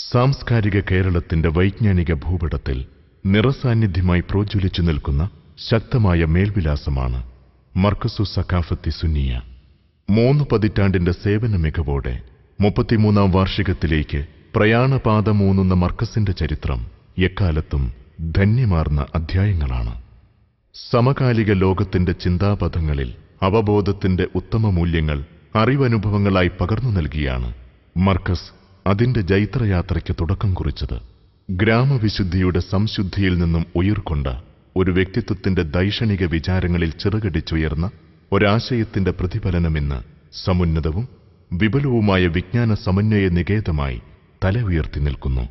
സാംസ്കാരിക കേരളത്തിന്റെ വൈജ്ഞാനിക ഭൂപടത്തിൽ നിറസാന്നിധ്യമായി പ്രോജ്വലിച്ചു നിൽക്കുന്ന ശക്തമായ മേൽവിലാസമാണ് മർക്കസുസ് സഖാഫത്തി സുന്നിയ. 3 പതിറ്റാണ്ടിന്റെ സേവന മികവോടെ 33ാം വാർഷികത്തിലേക്ക് പ്രയാണപാതമൂന്നുന്ന മർക്കസിന്റെ ചരിത്രം എക്കാലത്തും ധന്യമാർന്ന അധ്യായങ്ങളാണ്. സമകാലിക ലോകത്തിന്റെ ചിന്താപഥങ്ങളിൽ അവബോധത്തിന്റെ ഉത്തമ മൂല്യങ്ങൾ അറിവനുഭവങ്ങളായി പകർന്നു നൽകിയാണ് മർക്കസ് അതിന്റെ ജൈത്രയാത്രയ്ക്ക് തുടക്കം കുറിച്ചത്. ഗ്രാമവിശുദ്ധിയുടെ സംശുദ്ധിയിൽ നിന്നും ഉയർക്കൊണ്ട ഒരു വ്യക്തിത്വത്തിന്റെ ദൈക്ഷണിക വിചാരങ്ങളിൽ ചിറകടിച്ചുയർന്ന ഒരാശയത്തിന്റെ പ്രതിഫലനമിന്ന് സമുന്നതവും വിപുലവുമായ വിജ്ഞാന സമന്വയ നികേതമായി തല ഉയർത്തി നിൽക്കുന്നു.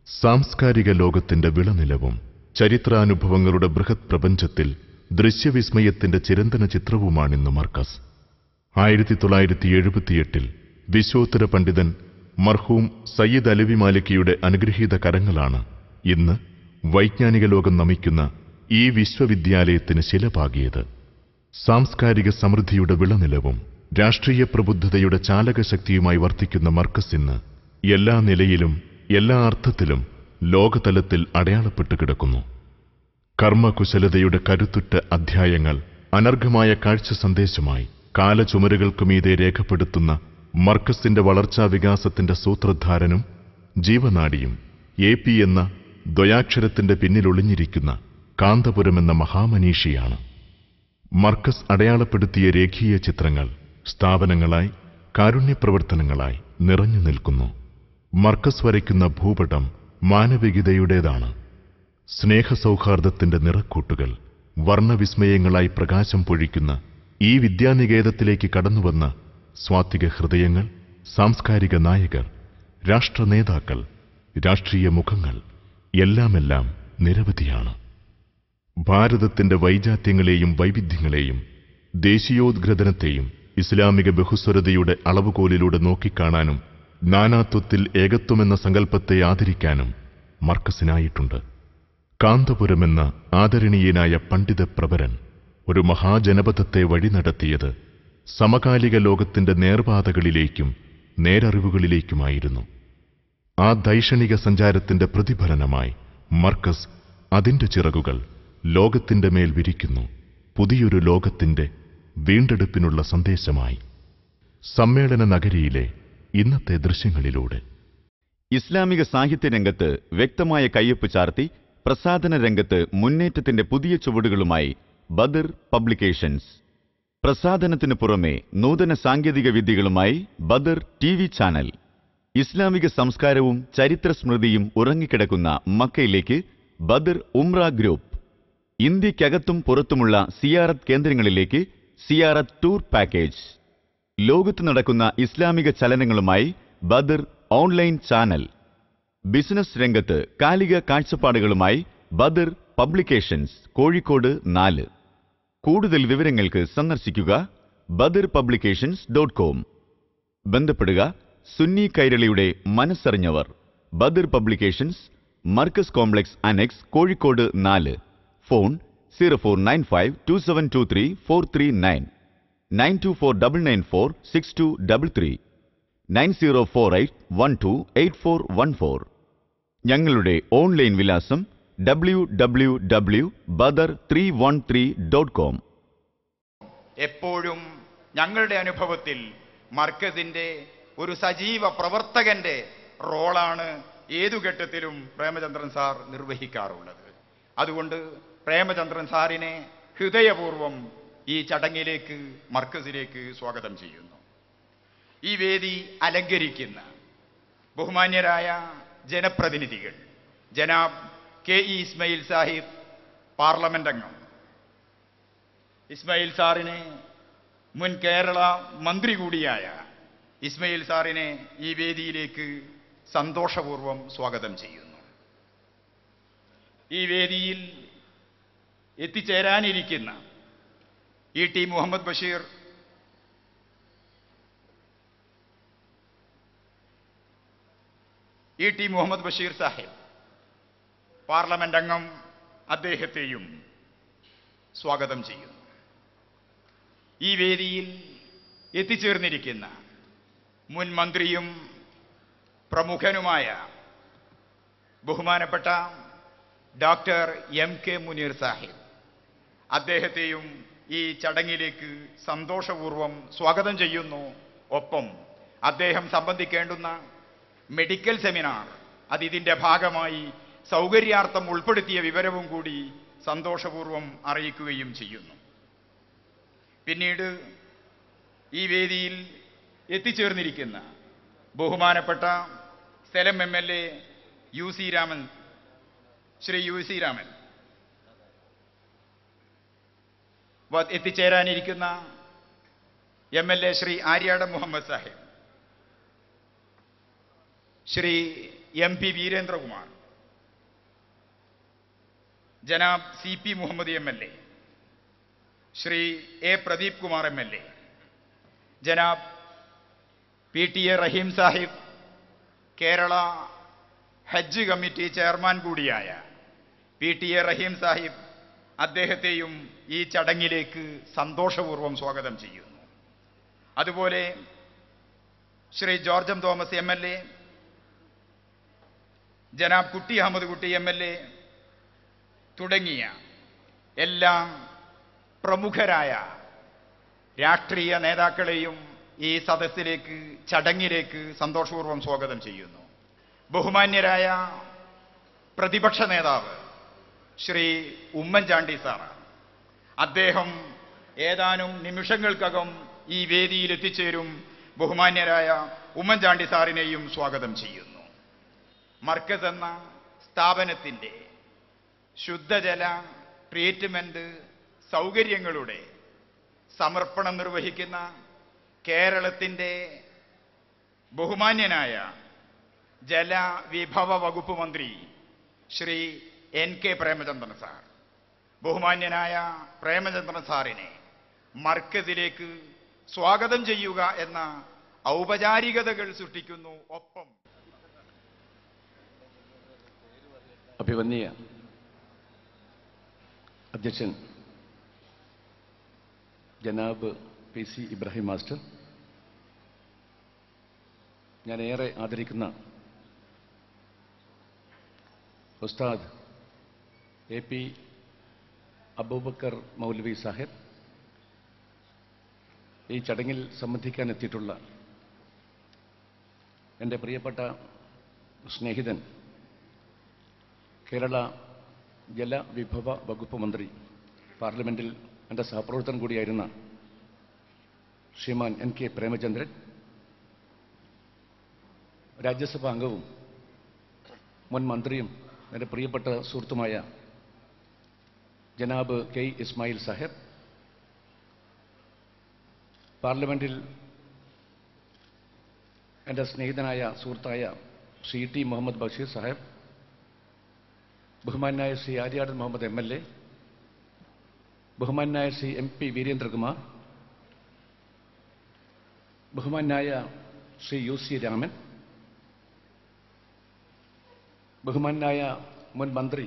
സാംസ്കാരിക ലോകത്തിന്റെ വിളനിലവും ചരിത്രാനുഭവങ്ങളുടെ ബൃഹത് പ്രപഞ്ചത്തിൽ ദൃശ്യവിസ്മയത്തിന്റെ ചിരന്തന ചിത്രവുമാണിന്ന് മർക്കസ്. 1978 വിശ്വോത്തര പണ്ഡിതൻ മർഹൂം സയ്യിദ് അലവി മാലിക്കിയുടെ അനുഗ്രഹീത കരങ്ങളാണ് ഇന്ന് വൈജ്ഞാനിക ലോകം നമിക്കുന്ന ഈ വിശ്വവിദ്യാലയത്തിന് ശിലപാകിയത്. സാംസ്കാരിക സമൃദ്ധിയുടെ വിളനിലവും രാഷ്ട്രീയ പ്രബുദ്ധതയുടെ ചാലകശക്തിയുമായി വർത്തിക്കുന്ന മർക്കസ് ഇന്ന് എല്ലാ നിലയിലും എല്ലാ അർത്ഥത്തിലും ലോകതലത്തിൽ അടയാളപ്പെട്ടു കിടക്കുന്നു. കർമ്മകുശലതയുടെ കരുത്തുറ്റ അധ്യായങ്ങൾ അനർഘമായ കാഴ്ച സന്ദേശമായി കാലചുമരുകൾക്കുമീതെ രേഖപ്പെടുത്തുന്ന മർക്കസിന്റെ വളർച്ചാ വികാസത്തിന്റെ സൂത്രധാരനും ജീവനാഡിയും AP എന്ന ദ്വയാക്ഷരത്തിന്റെ പിന്നിലൊളിഞ്ഞിരിക്കുന്ന കാന്തപുരമെന്ന മഹാമനീഷിയാണ്. മർക്കസ് അടയാളപ്പെടുത്തിയ രേഖീയ ചിത്രങ്ങൾ സ്ഥാപനങ്ങളായി കാരുണ്യപ്രവർത്തനങ്ങളായി നിറഞ്ഞു നിൽക്കുന്നു. മർക്കസ് വരയ്ക്കുന്ന ഭൂപടം മാനവികതയുടേതാണ്. സ്നേഹസൗഹാർദ്ദത്തിന്റെ നിറക്കൂട്ടുകൾ വർണ്ണവിസ്മയങ്ങളായി പ്രകാശം പൊഴിക്കുന്ന ഈ വിദ്യാനികേതത്തിലേക്ക് കടന്നുവന്ന സ്വാത്വിക ഹൃദയങ്ങൾ, സാംസ്കാരിക നായകർ, രാഷ്ട്രനേതാക്കൾ, രാഷ്ട്രീയ മുഖങ്ങൾ എല്ലാമെല്ലാം നിരവധിയാണ്. ഭാരതത്തിന്റെ വൈജാത്യങ്ങളെയും വൈവിധ്യങ്ങളെയും ദേശീയോദ്ഗ്രഥനത്തെയും ഇസ്ലാമിക ബഹുസ്വരതയുടെ അളവുകോലിലൂടെ നോക്കിക്കാണാനും നാനാത്വത്തിൽ ഏകത്വമെന്ന സങ്കല്പത്തെ ആദരിക്കാനും മർക്കസിനായിട്ടുണ്ട്. കാന്തപുരമെന്ന ആദരണീയനായ പണ്ഡിത പ്രവരൻ ഒരു മഹാജനപദത്തെ വഴി നടത്തിയത് സമകാലിക ലോകത്തിന്റെ നേർപാതകളിലേക്കും നേരറിവുകളിലേക്കുമായിരുന്നു. ആ ദൈക്ഷണിക സഞ്ചാരത്തിന്റെ പ്രതിഫലനമായി മർക്കസ് അതിന്റെ ചിറകുകൾ ലോകത്തിന്റെ മേൽ വിരിക്കുന്നു, പുതിയൊരു ലോകത്തിന്റെ വീണ്ടെടുപ്പിനുള്ള സന്ദേശമായി. സമ്മേളന നഗരിയിലെ ഇന്നത്തെ ദൃശ്യങ്ങളിലൂടെ ഇസ്ലാമിക സാഹിത്യരംഗത്ത് വ്യക്തമായ കയ്യൊപ്പ് ചാർത്തി പ്രസാധന രംഗത്ത് മുന്നേറ്റത്തിന്റെ പുതിയ ചുവടുകളുമായി ബദർ പബ്ലിക്കേഷൻസ്. പ്രസാധനത്തിനു പുറമെ നൂതന സാങ്കേതിക വിദ്യകളുമായി ബദർ TV ചാനൽ. ഇസ്ലാമിക സംസ്കാരവും ചരിത്ര സ്മൃതിയും ഉറങ്ങിക്കിടക്കുന്ന മക്കയിലേക്ക് ബദർ ഉംറ ഗ്രൂപ്പ്. ഇന്ത്യക്കകത്തും പുറത്തുമുള്ള സിയാറത്ത് കേന്ദ്രങ്ങളിലേക്ക് സിയാറത്ത് ടൂർ പാക്കേജ്. ലോകത്ത് നടക്കുന്ന ഇസ്ലാമിക ചലനങ്ങളുമായി ബദർ ഓൺലൈൻ ചാനൽ. ബിസിനസ് രംഗത്ത് കാലിക കാഴ്ചപ്പാടുകളുമായി ബദർ പബ്ലിക്കേഷൻസ്, കോഴിക്കോട് 4. കൂടുതൽ വിവരങ്ങൾക്ക് സന്ദർശിക്കുക BadarPublications.com. ബന്ധപ്പെടുക സുന്നി കൈരളിയുടെ മനസ്സറിഞ്ഞവർ. Badar publications, Markaz complex annex, Kozhikode 4. Phone 04952723 439 9249946233 9048128414. ഞങ്ങളുടെ ഓൺലൈൻ വിലാസം www.badar313.com. എപ്പോഴും ഞങ്ങളുടെ അനുഭവത്തിൽ മർക്കസിന്റെ ഒരു സജീവ പ്രവർത്തകന്റെ റോളാണ് ഏതു ഘട്ടത്തിലും പ്രേമചന്ദ്രൻ സാർ നിർവഹിക്കാറുള്ളത്. അതുകൊണ്ട് പ്രേമചന്ദ്രൻ സാറിനെ ഹൃദയപൂർവ്വം ഈ ചടങ്ങിലേക്ക്, മർക്കസിലേക്ക് സ്വാഗതം ചെയ്യുന്നു. ഈ വേദി അലങ്കരിക്കുന്ന ബഹുമാന്യരായ ജനപ്രതിനിധികൾ, ജനാബ് KE ഇസ്മായിൽ സാഹിബ്, പാർലമെന്റ് അംഗം. ഇസ്മായിൽ സാറിനെ, മുൻ കേരള മന്ത്രി കൂടിയായ ഇസ്മായിൽ സാറിനെ ഈ വേദിയിലേക്ക് സന്തോഷപൂർവ്വം സ്വാഗതം ചെയ്യുന്നു. ഈ വേദിയിൽ എത്തിച്ചേരാനിരിക്കുന്ന ET Muhammad Basheer, ET Muhammad Basheer Sahib, parliament അംഗം, അദ്ദേഹത്തെയും സ്വാഗതം ചെയ്യുന്നു. ഈ വേദിയിൽ എത്തിച്ചേർന്നിരിക്കുന്ന മുൻ മന്ത്രിയും പ്രമുഖനുമായ ബഹുമാനപ്പെട്ട ഡോക്ടർ MK മുനീർ സാഹിബ്, അദ്ദേഹത്തെയും ഈ ചടങ്ങിലേക്ക് സന്തോഷപൂർവ്വം സ്വാഗതം ചെയ്യുന്നു. ഒപ്പം അദ്ദേഹം സംബന്ധിക്കേണ്ടുന്ന മെഡിക്കൽ സെമിനാർ അതിൻ്റെ ഭാഗമായി സൗകര്യാർത്ഥം ഉൾപ്പെടുത്തിയ വിവരവും കൂടി സന്തോഷപൂർവ്വം അറിയിക്കുകയും ചെയ്യുന്നു. പിന്നീട് ഈ വേദിയിൽ എത്തിച്ചേർന്നിരിക്കുന്ന ബഹുമാനപ്പെട്ട സ്ഥലം MLA ശ്രീ UC രാമൻ, എത്തിച്ചേരാനിരിക്കുന്ന MLA Shri Aryadan Muhammad Sahib, Shri MP Veerendrakumar, Janab CP Muhammad MLA, Shri A Pradeep Kumar MLA, Janab PTA Rahim Sahib, Kerala Hajj committee chairman കൂടിയായ PTA റഹീം സാഹിബ്, അദ്ദേഹത്തെയും ഈ ചടങ്ങിലേക്ക് സന്തോഷപൂർവ്വം സ്വാഗതം ചെയ്യുന്നു. അതുപോലെ Shri George M. Thomas MLA, Janab Kutty Ahmed കുട്ടി MLA തുടങ്ങിയ എല്ലാ പ്രമുഖരായ രാഷ്ട്രീയ നേതാക്കളെയും ഈ സദസ്സിലേക്ക്, ചടങ്ങിലേക്ക് സന്തോഷപൂർവ്വം സ്വാഗതം ചെയ്യുന്നു. ബഹുമാന്യരായ പ്രതിപക്ഷ നേതാവ് ശ്രീ ഉമ്മൻചാണ്ടി സാറാണ്. അദ്ദേഹം ഏതാനും നിമിഷങ്ങൾക്കകം ഈ വേദിയിൽ എത്തിച്ചേരും. ബഹുമാന്യരായ ഉമ്മൻചാണ്ടി സാറിനെയും സ്വാഗതം ചെയ്യുന്നു. മർക്കസ് എന്ന സ്ഥാപനത്തിൻ്റെ ശുദ്ധജല ട്രീറ്റ്മെന്റ് സൗകര്യങ്ങളുടെ സമർപ്പണം നിർവഹിക്കുന്ന കേരളത്തിൻ്റെ ബഹുമാന്യനായ ജലവിഭവ വകുപ്പ് മന്ത്രി ശ്രീ NK പ്രേമചന്ദ്രൻ സാർ, ബഹുമാന്യനായ പ്രേമചന്ദ്രൻ സാറിനെ മർക്കസിലേക്ക് സ്വാഗതം ചെയ്യുക എന്ന ഔപചാരികതകൾ സൃഷ്ടിക്കുന്നു. ഒപ്പം അഭിവന്യ അധ്യക്ഷൻ ജനാബ് PC ഇബ്രാഹിം മാസ്റ്റർ, ഞാൻ ഏറെ ആദരിക്കുന്ന ഉസ്താദ് AP അബൂബക്കർ മൗലവി സാഹിബ്, ഈ ചടങ്ങിൽ സംബന്ധിക്കാൻ എത്തിയിട്ടുള്ള എൻ്റെ പ്രിയപ്പെട്ട സ്നേഹിതൻ കേരള ജലവിഭവ വകുപ്പ് മന്ത്രി, പാർലമെന്റിൽ എൻ്റെ സഹപ്രവർത്തകൻ കൂടിയായിരുന്ന ശ്രീമാൻ NK പ്രേമചന്ദ്രൻ, രാജ്യസഭാ അംഗവും മുൻ മന്ത്രിയും എൻ്റെ പ്രിയപ്പെട്ട സുഹൃത്തുമായ ജനാബ് K. ഇസ്മായിൽ സാഹിബ്, പാർലമെന്റിൽ എൻ്റെ സ്നേഹിതനായ സുഹൃത്തായ ശ്രീ T. മുഹമ്മദ് ബഷീർ സാഹിബ്, ബഹുമാനായ ശ്രീ ആര്യാടൻ മുഹമ്മദ് MLA, ബഹുമാനായ ശ്രീ MP വീരേന്ദ്രകുമാർ, ബഹുമാനായ ശ്രീ UC രാമൻ, ബഹുമാനായ മുൻ മന്ത്രി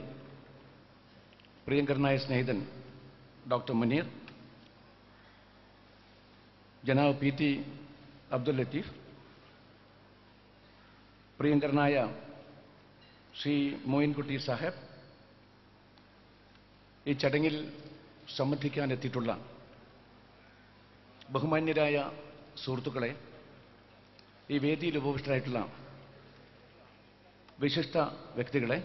പ്രിയങ്കരനായ സ്നേഹിതൻ ഡോക്ടർ മുനീർ, ജനാബ് PT അബ്ദുൽ ലത്തീഫ്, പ്രിയങ്കരനായ ശ്രീ മോയിൻകുട്ടി സാഹിബ്, ഈ ചടങ്ങിൽ സംബന്ധിക്കാൻ എത്തിയിട്ടുള്ള ബഹുമാന്യരായ സുഹൃത്തുക്കളെ, ഈ വേദിയിൽ ഉപവിഷ്ടരായിട്ടുള്ള വിശിഷ്ട വ്യക്തികളെ,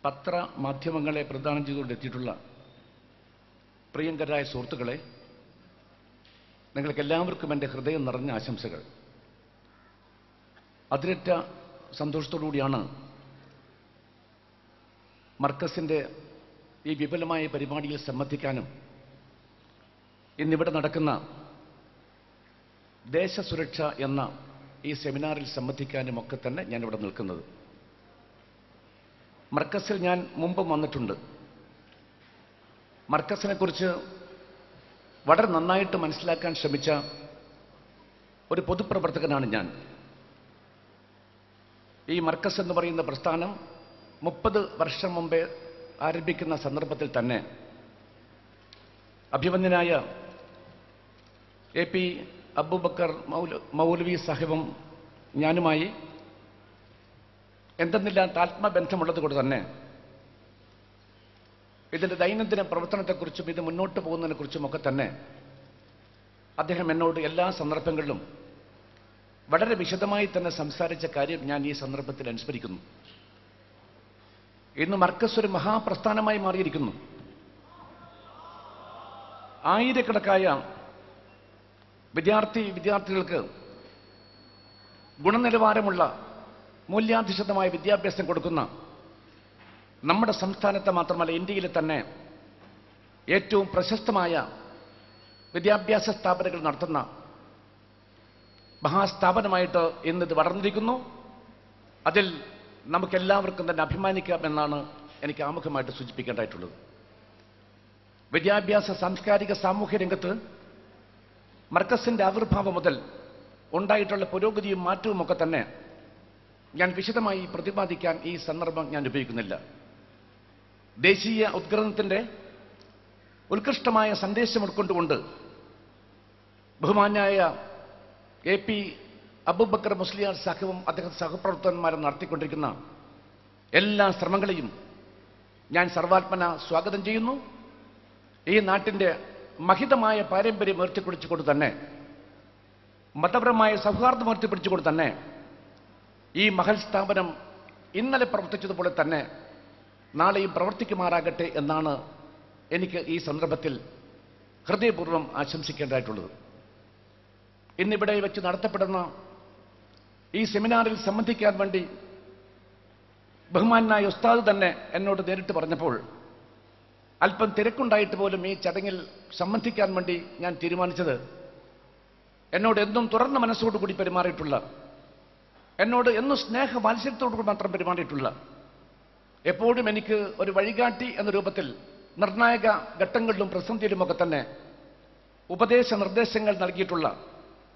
പത്രമാധ്യമങ്ങളെ പ്രദാനം ചെയ്തുകൊണ്ടെത്തിയിട്ടുള്ള പ്രിയങ്കരായ സുഹൃത്തുക്കളെ, നിങ്ങൾക്കെല്ലാവർക്കും എൻ്റെ ഹൃദയം നിറഞ്ഞ ആശംസകൾ. അതിരറ്റ സന്തോഷത്തോടുകൂടിയാണ് മർക്കസിൻ്റെ ഈ വിപുലമായ പരിപാടിയിൽ സംബന്ധിക്കാനും ഇന്നിവിടെ നടക്കുന്ന ദേശസുരക്ഷ എന്ന ഈ സെമിനാറിൽ സംബന്ധിക്കാനും ഒക്കെ തന്നെ ഞാനിവിടെ നിൽക്കുന്നത്. മർക്കസിൽ ഞാൻ മുമ്പും വന്നിട്ടുണ്ട്. മർക്കസിനെക്കുറിച്ച് വളരെ നന്നായിട്ട് മനസ്സിലാക്കാൻ ശ്രമിച്ച ഒരു പൊതുപ്രവർത്തകനാണ് ഞാൻ. ഈ മർക്കസ് എന്ന് പറയുന്ന പ്രസ്ഥാനം 30 വർഷം മുമ്പേ ആരംഭിക്കുന്ന സന്ദർഭത്തിൽ തന്നെ അഭിവന്യനായ AP അബൂബക്കർ മൗലവി സാഹിബും ഞാനുമായി എന്തെന്നില്ലാത്ത ആത്മബന്ധമുള്ളത് കൊണ്ട് തന്നെ ഇതിൻ്റെ ദൈനംദിന പ്രവർത്തനത്തെക്കുറിച്ചും ഇത് മുന്നോട്ട് പോകുന്നതിനെക്കുറിച്ചുമൊക്കെ തന്നെ അദ്ദേഹം എന്നോട് എല്ലാ സന്ദർഭങ്ങളിലും വളരെ വിശദമായി തന്നെ സംസാരിച്ച കാര്യം ഞാൻ ഈ സന്ദർഭത്തിൽ അനുസ്മരിക്കുന്നു. ഇന്ന് മർക്കസ് ഒരു മഹാപ്രസ്ഥാനമായി മാറിയിരിക്കുന്നു. ആയിരക്കണക്കായ വിദ്യാർത്ഥികൾക്ക് ഗുണനിലവാരമുള്ള മൂല്യാധിഷ്ഠിതമായ വിദ്യാഭ്യാസം കൊടുക്കുന്ന നമ്മുടെ സംസ്ഥാനത്തെ മാത്രമല്ല ഇന്ത്യയിലെ തന്നെ ഏറ്റവും പ്രശസ്തമായ വിദ്യാഭ്യാസ സ്ഥാപനങ്ങൾ നടത്തുന്ന മഹാസ്ഥാപനമായിട്ട് ഇന്നിത് വളർന്നിരിക്കുന്നു. അതിൽ നമുക്കെല്ലാവർക്കും തന്നെ അഭിമാനിക്കാം എന്നാണ് എനിക്ക് ആമുഖമായിട്ട് സൂചിപ്പിക്കേണ്ടതായിട്ടുള്ളത്. വിദ്യാഭ്യാസ സാംസ്കാരിക സാമൂഹ്യ രംഗത്ത് മർക്കസിന്റെ ആവിർഭാവം മുതൽ ഉണ്ടായിട്ടുള്ള പുരോഗതിയും മാറ്റവുമൊക്കെ തന്നെ ഞാൻ വിശദമായി പ്രതിപാദിക്കാൻ ഈ സന്ദർഭം ഞാൻ ഉപയോഗിക്കുന്നില്ല. ദേശീയ ഉദ്ഗ്രഥനത്തിന്റെ ഉത്കൃഷ്ടമായ സന്ദേശം ഉൾക്കൊണ്ടുകൊണ്ട് ബഹുമാന്യായ AP അബൂബക്കർ മുസ്ലിയാർ സാഹിബും അദ്ദേഹം സഹപ്രവർത്തകന്മാരും നടത്തിക്കൊണ്ടിരിക്കുന്ന എല്ലാ ശ്രമങ്ങളെയും ഞാൻ സർവാത്മന സ്വാഗതം ചെയ്യുന്നു. ഈ നാട്ടിൻ്റെ മഹിതമായ പാരമ്പര്യം ഉയർത്തിപ്പിടിച്ചുകൊണ്ട് തന്നെ മതപരമായ സൗഹാർദ്ദം ഉയർത്തിപ്പിടിച്ചുകൊണ്ട് തന്നെ ഈ മഹൽ സ്ഥാപനം ഇന്നലെ പ്രവർത്തിച്ചതുപോലെ തന്നെ നാളെയും പ്രവർത്തിക്കുമാറാകട്ടെ എന്നാണ് എനിക്ക് ഈ സന്ദർഭത്തിൽ ഹൃദയപൂർവ്വം ആശംസിക്കേണ്ടതായിട്ടുള്ളത്. ഇന്നിവിടെ വെച്ച് നടത്തപ്പെടുന്ന ഈ സെമിനാറിൽ സംബന്ധിക്കാൻ വേണ്ടി ബഹുമാനായ ഉസ്താദ് തന്നെ എന്നോട് നേരിട്ട് പറഞ്ഞപ്പോൾ അല്പം തിരക്കുണ്ടായിട്ട് പോലും ഈ ചടങ്ങിൽ സംബന്ധിക്കാൻ വേണ്ടി ഞാൻ തീരുമാനിച്ചത് എന്നോട് എന്നും തുറന്ന മനസ്സോടുകൂടി പെരുമാറിയിട്ടുള്ള, എന്നോട് എന്നും സ്നേഹവാത്സല്യത്തോടുകൂടി മാത്രം പെരുമാറിയിട്ടുള്ള, എപ്പോഴും എനിക്ക് ഒരു വഴികാട്ടി എന്ന രൂപത്തിൽ നിർണായക ഘട്ടങ്ങളിലും പ്രതിസന്ധിയിലുമൊക്കെ തന്നെ ഉപദേശ നിർദ്ദേശങ്ങൾ നൽകിയിട്ടുള്ള,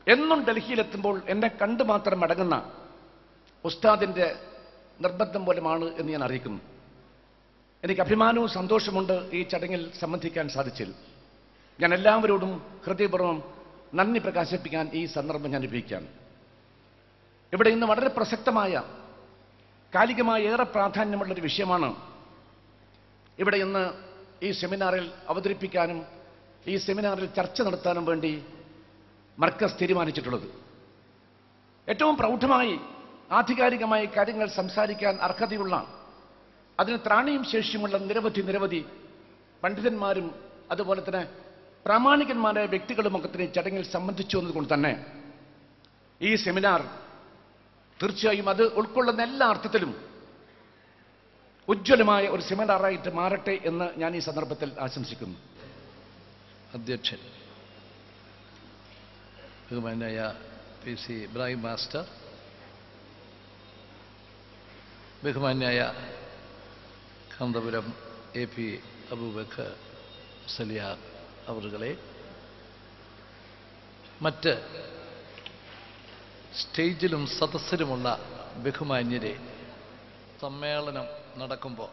എന്നും ഡൽഹിയിലെത്തുമ്പോൾ എന്നെ കണ്ടു മാത്രം അടങ്ങുന്ന ഉസ്താദിൻ്റെ നിർബന്ധം പോലുമാണ് എന്ന് ഞാൻ അറിയിക്കുന്നു. എനിക്ക് അഭിമാനവും സന്തോഷമുണ്ട് ഈ ചടങ്ങിൽ സംബന്ധിക്കാൻ സാധിച്ചിൽ. ഞാൻ എല്ലാവരോടും ഹൃദയപൂർവ്വം നന്ദി പ്രകാശിപ്പിക്കാൻ ഈ സന്ദർഭം ഞാൻ ഉപയോഗിക്കാം. ഇവിടെ ഇന്ന് വളരെ പ്രസക്തമായ, കാലികമായ ഏറെ പ്രാധാന്യമുള്ളൊരു വിഷയമാണ് ഇവിടെ ഇന്ന് ഈ സെമിനാറിൽ അവതരിപ്പിക്കാനും ഈ സെമിനാറിൽ ചർച്ച നടത്താനും വേണ്ടി മർക്കസ് തീരുമാനിച്ചിട്ടുള്ളത്. ഏറ്റവും പ്രൗഢമായി ആധികാരികമായി കാര്യങ്ങൾ സംസാരിക്കാൻ അർഹതയുള്ള, അതിന് ത്രാണിയും ശേഷിയുമുള്ള നിരവധി പണ്ഡിതന്മാരും അതുപോലെ തന്നെ പ്രാമാണികന്മാരായ വ്യക്തികളുമൊക്കെ തന്നെ ചടങ്ങിൽ സംബന്ധിച്ചു എന്നതുകൊണ്ട് തന്നെ ഈ സെമിനാർ തീർച്ചയായും അത് ഉൾക്കൊള്ളുന്ന എല്ലാ അർത്ഥത്തിലും ഉജ്ജ്വലമായ ഒരു സെമിനാറായിട്ട് മാറട്ടെ എന്ന് ഞാൻ ഈ സന്ദർഭത്തിൽ ആശംസിക്കുന്നു. അധ്യക്ഷൻ ബഹുമാനായ PC ഇബ്രാഹിം മാസ്റ്റർ, ബഹുമാനായ കാന്തപുരം AP അബൂബക്കർ മുസ്ലിയാർ അവറുകളെ, മറ്റ് സ്റ്റേജിലും സദസ്സിലുമുള്ള ബഹുമാന്യരെ, സമ്മേളനം നടക്കുമ്പോൾ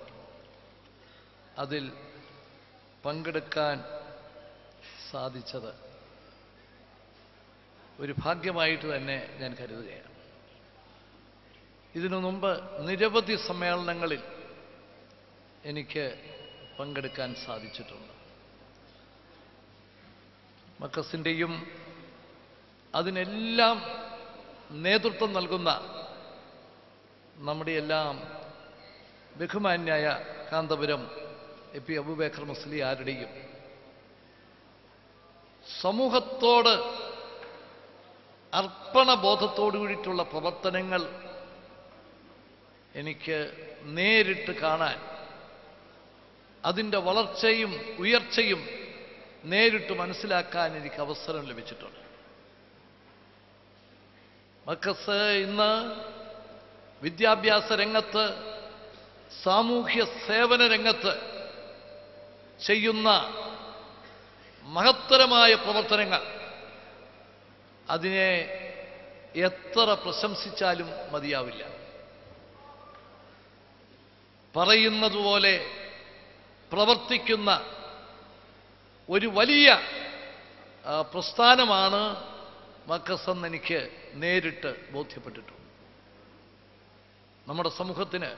അതിൽ പങ്കെടുക്കാൻ സാധിച്ചത് ഒരു ഭാഗ്യമായിട്ട് തന്നെ ഞാൻ കരുതുകയാണ്. ഇതിനു മുമ്പ് നിരവധി സമ്മേളനങ്ങളിൽ എനിക്ക് പങ്കെടുക്കാൻ സാധിച്ചിട്ടുണ്ട്. മർക്കസിൻ്റെയും അതിനെല്ലാം നേതൃത്വം നൽകുന്ന നമ്മുടെ എല്ലാം ബഹുമാന്യായ കാന്തപുരം AP അബൂബക്കർ മുസ്ലിയാരുടെയും സമൂഹത്തോട് അർപ്പണബോധത്തോടു കൂടിയിട്ടുള്ള പ്രവർത്തനങ്ങൾ എനിക്ക് നേരിട്ട് കാണാൻ, അതിൻ്റെ വളർച്ചയും ഉയർച്ചയും നേരിട്ട് മനസ്സിലാക്കാൻ എനിക്ക് അവസരം ലഭിച്ചിട്ടുണ്ട്. മർക്കസ് ഇന്ന് വിദ്യാഭ്യാസ രംഗത്ത്, സാമൂഹ്യ സേവന രംഗത്ത് ചെയ്യുന്ന മഹത്തരമായ പ്രവർത്തനങ്ങൾ, അതിനെ എത്ര പ്രശംസിച്ചാലും മതിയാവില്ല. പറയുന്നതുപോലെ പ്രവർത്തിക്കുന്ന ഒരു വലിയ പ്രസ്ഥാനമാണ് മർക്കസ് എന്ന് എനിക്ക് നേരിട്ട് ബോധ്യപ്പെട്ടിട്ടുണ്ട്. നമ്മുടെ സമൂഹത്തിന്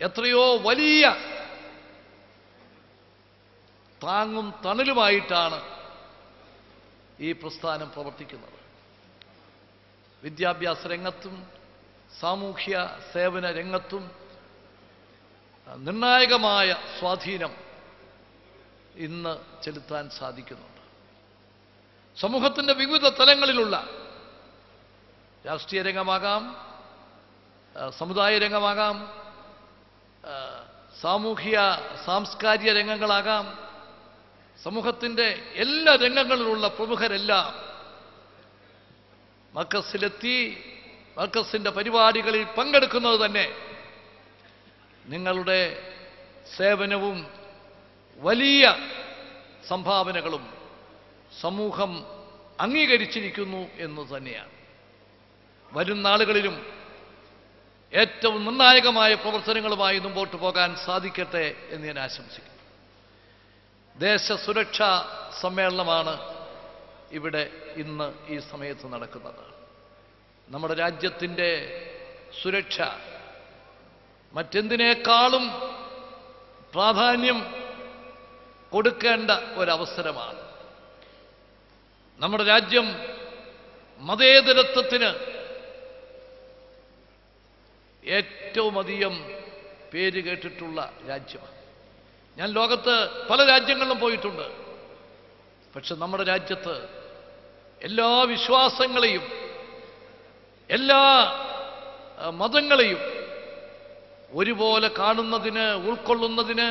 എത്രയോ വലിയ താങ്ങും തണലുമായിട്ടാണ് ഈ പ്രസ്ഥാനം പ്രവർത്തിക്കുന്നത്. വിദ്യാഭ്യാസ രംഗത്തും സാമൂഹ്യ സേവന രംഗത്തും നിർണായകമായ സ്വാധീനം ഇന്ന് ചെലുത്താൻ സാധിക്കുന്നുണ്ട്. സമൂഹത്തിൻ്റെ വിവിധ തലങ്ങളിലുള്ള രാഷ്ട്രീയ രംഗമാകാം, സമുദായ രംഗമാകാം, സാമൂഹ്യ സാംസ്കാരിക രംഗങ്ങളാകാം, സമൂഹത്തിൻ്റെ എല്ലാ രംഗങ്ങളിലുള്ള പ്രമുഖരെല്ലാം മർക്കസിലെത്തി മർക്കസിൻ്റെ പരിപാടികളിൽ പങ്കെടുക്കുന്നത് തന്നെ നിങ്ങളുടെ സേവനവും വലിയ സംഭാവനകളും സമൂഹം അംഗീകരിച്ചിരിക്കുന്നു എന്ന് തന്നെയാണ്. വരും നാളുകളിലും ഏറ്റവും നിർണായകമായ പ്രവർത്തനങ്ങളുമായി മുമ്പോട്ട് പോകാൻ സാധിക്കട്ടെ എന്ന് ഞാൻ ആശംസിക്കുന്നു. ദേശസുരക്ഷാ സമ്മേളനമാണ് ഇവിടെ ഇന്ന് ഈ സമയത്ത് നടക്കുന്നത്. നമ്മുടെ രാജ്യത്തിൻ്റെ സുരക്ഷ മറ്റെന്തിനേക്കാളും പ്രാധാന്യം കൊടുക്കേണ്ട ഒരവസരമാണ്. നമ്മുടെ രാജ്യം മതേതരത്വത്തിന് ഏറ്റവും അധികം പേര് കേട്ടിട്ടുള്ള രാജ്യമാണ്. ഞാൻ ലോകത്ത് പല രാജ്യങ്ങളിലും പോയിട്ടുണ്ട്. പക്ഷെ നമ്മുടെ രാജ്യത്ത് എല്ലാ വിശ്വാസങ്ങളെയും എല്ലാ മതങ്ങളെയും ഒരുപോലെ കാണുന്നതിന്, ഉൾക്കൊള്ളുന്നതിന്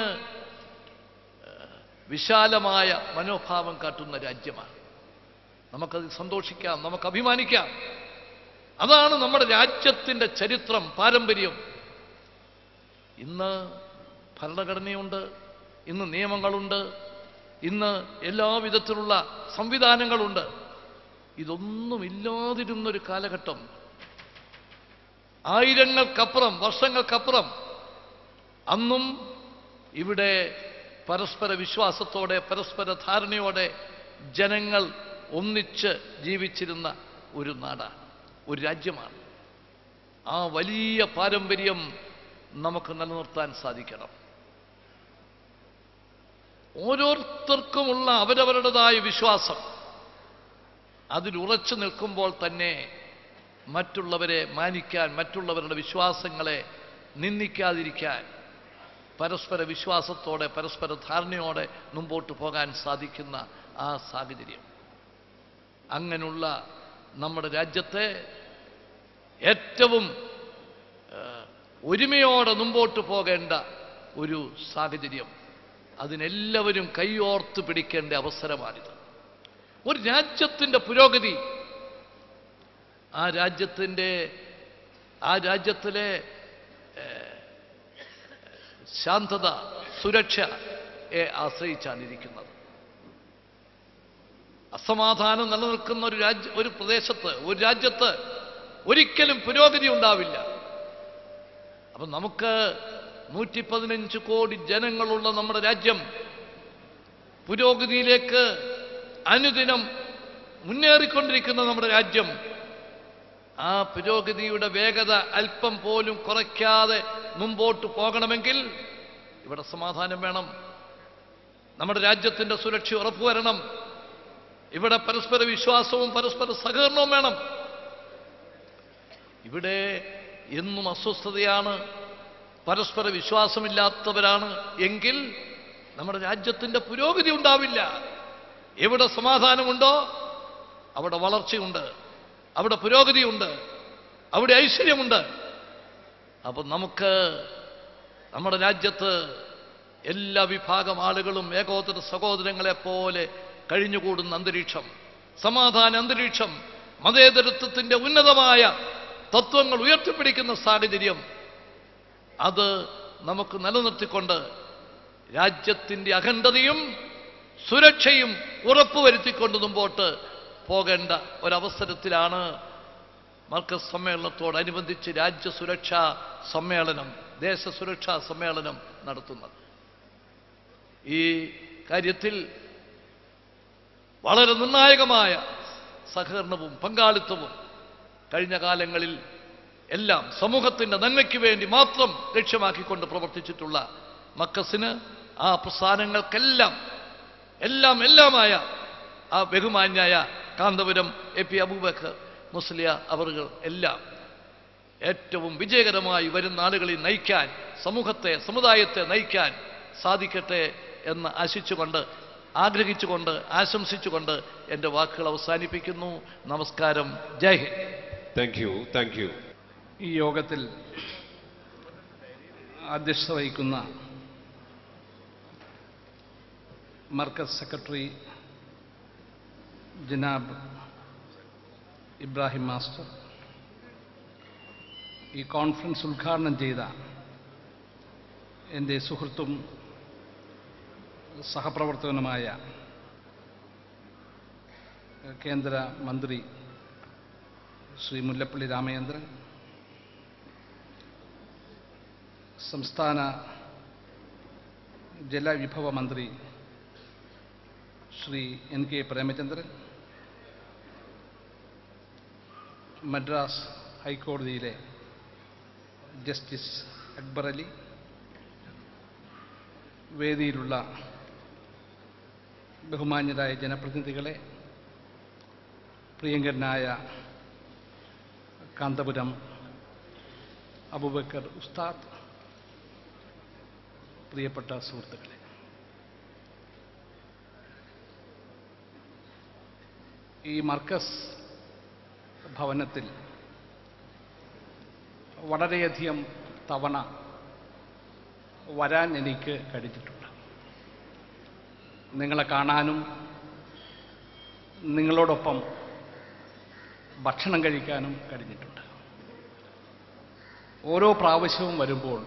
വിശാലമായ മനോഭാവം കാട്ടുന്ന രാജ്യമാണ്. നമുക്കത് സന്തോഷിക്കാം, നമുക്ക് അഭിമാനിക്കാം. അതാണ് നമ്മുടെ രാജ്യത്തിൻ്റെ ചരിത്രം, പാരമ്പര്യം. ഇന്ന് ഭരണഘടനയുണ്ട്, ഇന്ന് നിയമങ്ങളുണ്ട്, ഇന്ന് എല്ലാവിധത്തിലുള്ള സംവിധാനങ്ങളുണ്ട്. ഇതൊന്നും ഇല്ലാതിരുന്നൊരു കാലഘട്ടം, ആയിരങ്ങൾക്കപ്പുറം, വർഷങ്ങൾക്കപ്പുറം, അന്നും ഇവിടെ പരസ്പര വിശ്വാസത്തോടെ, പരസ്പര ധാരണയോടെ ജനങ്ങൾ ഒന്നിച്ച് ജീവിച്ചിരുന്ന ഒരു നാടാണ്, ഒരു രാജ്യമാണ്. ആ വലിയ പാരമ്പര്യം നമുക്ക് നിലനിർത്താൻ സാധിക്കണം. ഓരോരുത്തർക്കുമുള്ള അവരവരുടേതായ വിശ്വാസം, അതിലുറച്ചു നിൽക്കുമ്പോൾ തന്നെ മറ്റുള്ളവരെ മാനിക്കാൻ, മറ്റുള്ളവരുടെ വിശ്വാസങ്ങളെ നിന്ദിക്കാതിരിക്കാൻ പരസ്പര വിശ്വാസത്തോടെ, പരസ്പര ധാരണയോടെ മുമ്പോട്ട് പോകാൻ സാധിക്കുന്ന ആ സാഹചര്യം, അങ്ങനെയുള്ള നമ്മുടെ രാജ്യത്തെ ഏറ്റവും ഒരുമയോടെ മുമ്പോട്ട് പോകേണ്ട ഒരു സാഹചര്യം, അതിനെല്ലാവരും കൈയോർത്ത് പിടിക്കേണ്ട അവസരമാണിത്. ഒരു രാജ്യത്തിൻ്റെ പുരോഗതി, ആ രാജ്യത്തിലെ ശാന്തത, സുരക്ഷയെ ആശ്രയിച്ചാണ് ഇരിക്കുന്നത്. അസമാധാനം നിലനിൽക്കുന്ന ഒരു പ്രദേശത്ത്, ഒരു രാജ്യത്ത് ഒരിക്കലും പുരോഗതി ഉണ്ടാവില്ല. അപ്പം നമുക്ക് 115 കോടി ജനങ്ങളുള്ള നമ്മുടെ രാജ്യം പുരോഗതിയിലേക്ക് അനുദിനം മുന്നേറിക്കൊണ്ടിരിക്കുന്ന നമ്മുടെ രാജ്യം, ആ പുരോഗതിയുടെ വേഗത അല്പം പോലും കുറയ്ക്കാതെ മുമ്പോട്ട് പോകണമെങ്കിൽ ഇവിടെ സമാധാനം വേണം, നമ്മുടെ രാജ്യത്തിൻ്റെ സുരക്ഷ ഉറപ്പുവരണം, ഇവിടെ പരസ്പര വിശ്വാസവും പരസ്പര സഹകരണവും വേണം. ഇവിടെ എന്നും അസ്വസ്ഥതയാണ്, പരസ്പര വിശ്വാസമില്ലാത്തവരാണ് എങ്കിൽ നമ്മുടെ രാജ്യത്തിൻ്റെ പുരോഗതി ഉണ്ടാവില്ല. എവിടെ സമാധാനമുണ്ടോ അവിടെ വളർച്ചയുണ്ട്, അവിടെ പുരോഗതിയുണ്ട്, അവിടെ ഐശ്വര്യമുണ്ട്. അപ്പം നമുക്ക് നമ്മുടെ രാജ്യത്ത് എല്ലാ വിഭാഗം ആളുകളും ഏകോദര സഹോദരങ്ങളെ പോലെ കഴിഞ്ഞുകൂടുന്ന അന്തരീക്ഷം, സമാധാന അന്തരീക്ഷം, മതേതരത്വത്തിൻ്റെ ഉന്നതമായ തത്വങ്ങൾ ഉയർത്തിപ്പിടിക്കുന്ന സാഹചര്യം, അത് നമുക്ക് നിലനിർത്തിക്കൊണ്ട് രാജ്യത്തിൻ്റെ അഖണ്ഡതയും സുരക്ഷയും ഉറപ്പുവരുത്തിക്കൊണ്ട് മുമ്പോട്ട് പോകേണ്ട ഒരവസരത്തിലാണ് മർക്കസ് സമ്മേളനത്തോടനുബന്ധിച്ച് രാജ്യസുരക്ഷാ സമ്മേളനം, ദേശസുരക്ഷാ സമ്മേളനം നടത്തുന്നത്. ഈ കാര്യത്തിൽ വളരെ നിർണായകമായ സഹകരണവും പങ്കാളിത്തവും കഴിഞ്ഞ കാലങ്ങളിൽ എല്ലാം സമൂഹത്തിൻ്റെ നന്മയ്ക്ക് വേണ്ടി മാത്രം ലക്ഷ്യമാക്കിക്കൊണ്ട് പ്രവർത്തിച്ചിട്ടുള്ള മർക്കസിന്, ആ പ്രസ്ഥാനങ്ങൾക്കെല്ലാം എല്ലാമായ ആ ബഹുമാന്യായ കാന്തപുരം AP അബൂബക്കർ മുസ്ലിയാർ അവറുകൾ എല്ലാം ഏറ്റവും വിജയകരമായി വരുന്ന ആളുകളിൽ നയിക്കാൻ, സമുദായത്തെ നയിക്കാൻ സാധിക്കട്ടെ എന്ന് ആഗ്രഹിച്ചുകൊണ്ട് ആശംസിച്ചുകൊണ്ട് എൻ്റെ വാക്കുകൾ അവസാനിപ്പിക്കുന്നു. നമസ്കാരം. ജയ് ഹിന്ദ്. Thank you. ഈ യോഗത്തിൽ അധ്യക്ഷത വഹിക്കുന്ന മർക്കസ് സെക്രട്ടറി ജനാബ് ഇബ്രാഹിം മാസ്റ്റർ, ഈ കോൺഫറൻസ് ഉദ്ഘാടനം ചെയ്ത എൻ്റെ സുഹൃത്തും സഹപ്രവർത്തകനുമായ കേന്ദ്ര മന്ത്രി ശ്രീ മുല്ലപ്പള്ളി രാമചന്ദ്രൻ, സംസ്ഥാന ജലവിഭവ മന്ത്രി ശ്രീ NK പ്രേമചന്ദ്രൻ, മദ്രാസ് ഹൈക്കോടതിയിലെ ജസ്റ്റിസ് അക്ബർ അലി, വേദിയിലുള്ള ബഹുമാന്യരായ ജനപ്രതിനിധികളെ, പ്രിയങ്കരനായ കാന്തപുരം അബൂബക്കർ ഉസ്താദ്, പ്രിയപ്പെട്ട സുഹൃത്തുക്കളെ, ഈ മർക്കസ് ഭവനത്തിൽ വളരെയധികം തവണ വരാൻ എനിക്ക് കഴിഞ്ഞിട്ടുണ്ട്. നിങ്ങളെ കാണാനും നിങ്ങളോടൊപ്പം ഭക്ഷണം കഴിക്കാനും കഴിഞ്ഞിട്ടുണ്ട്. ഓരോ പ്രാവശ്യവും വരുമ്പോൾ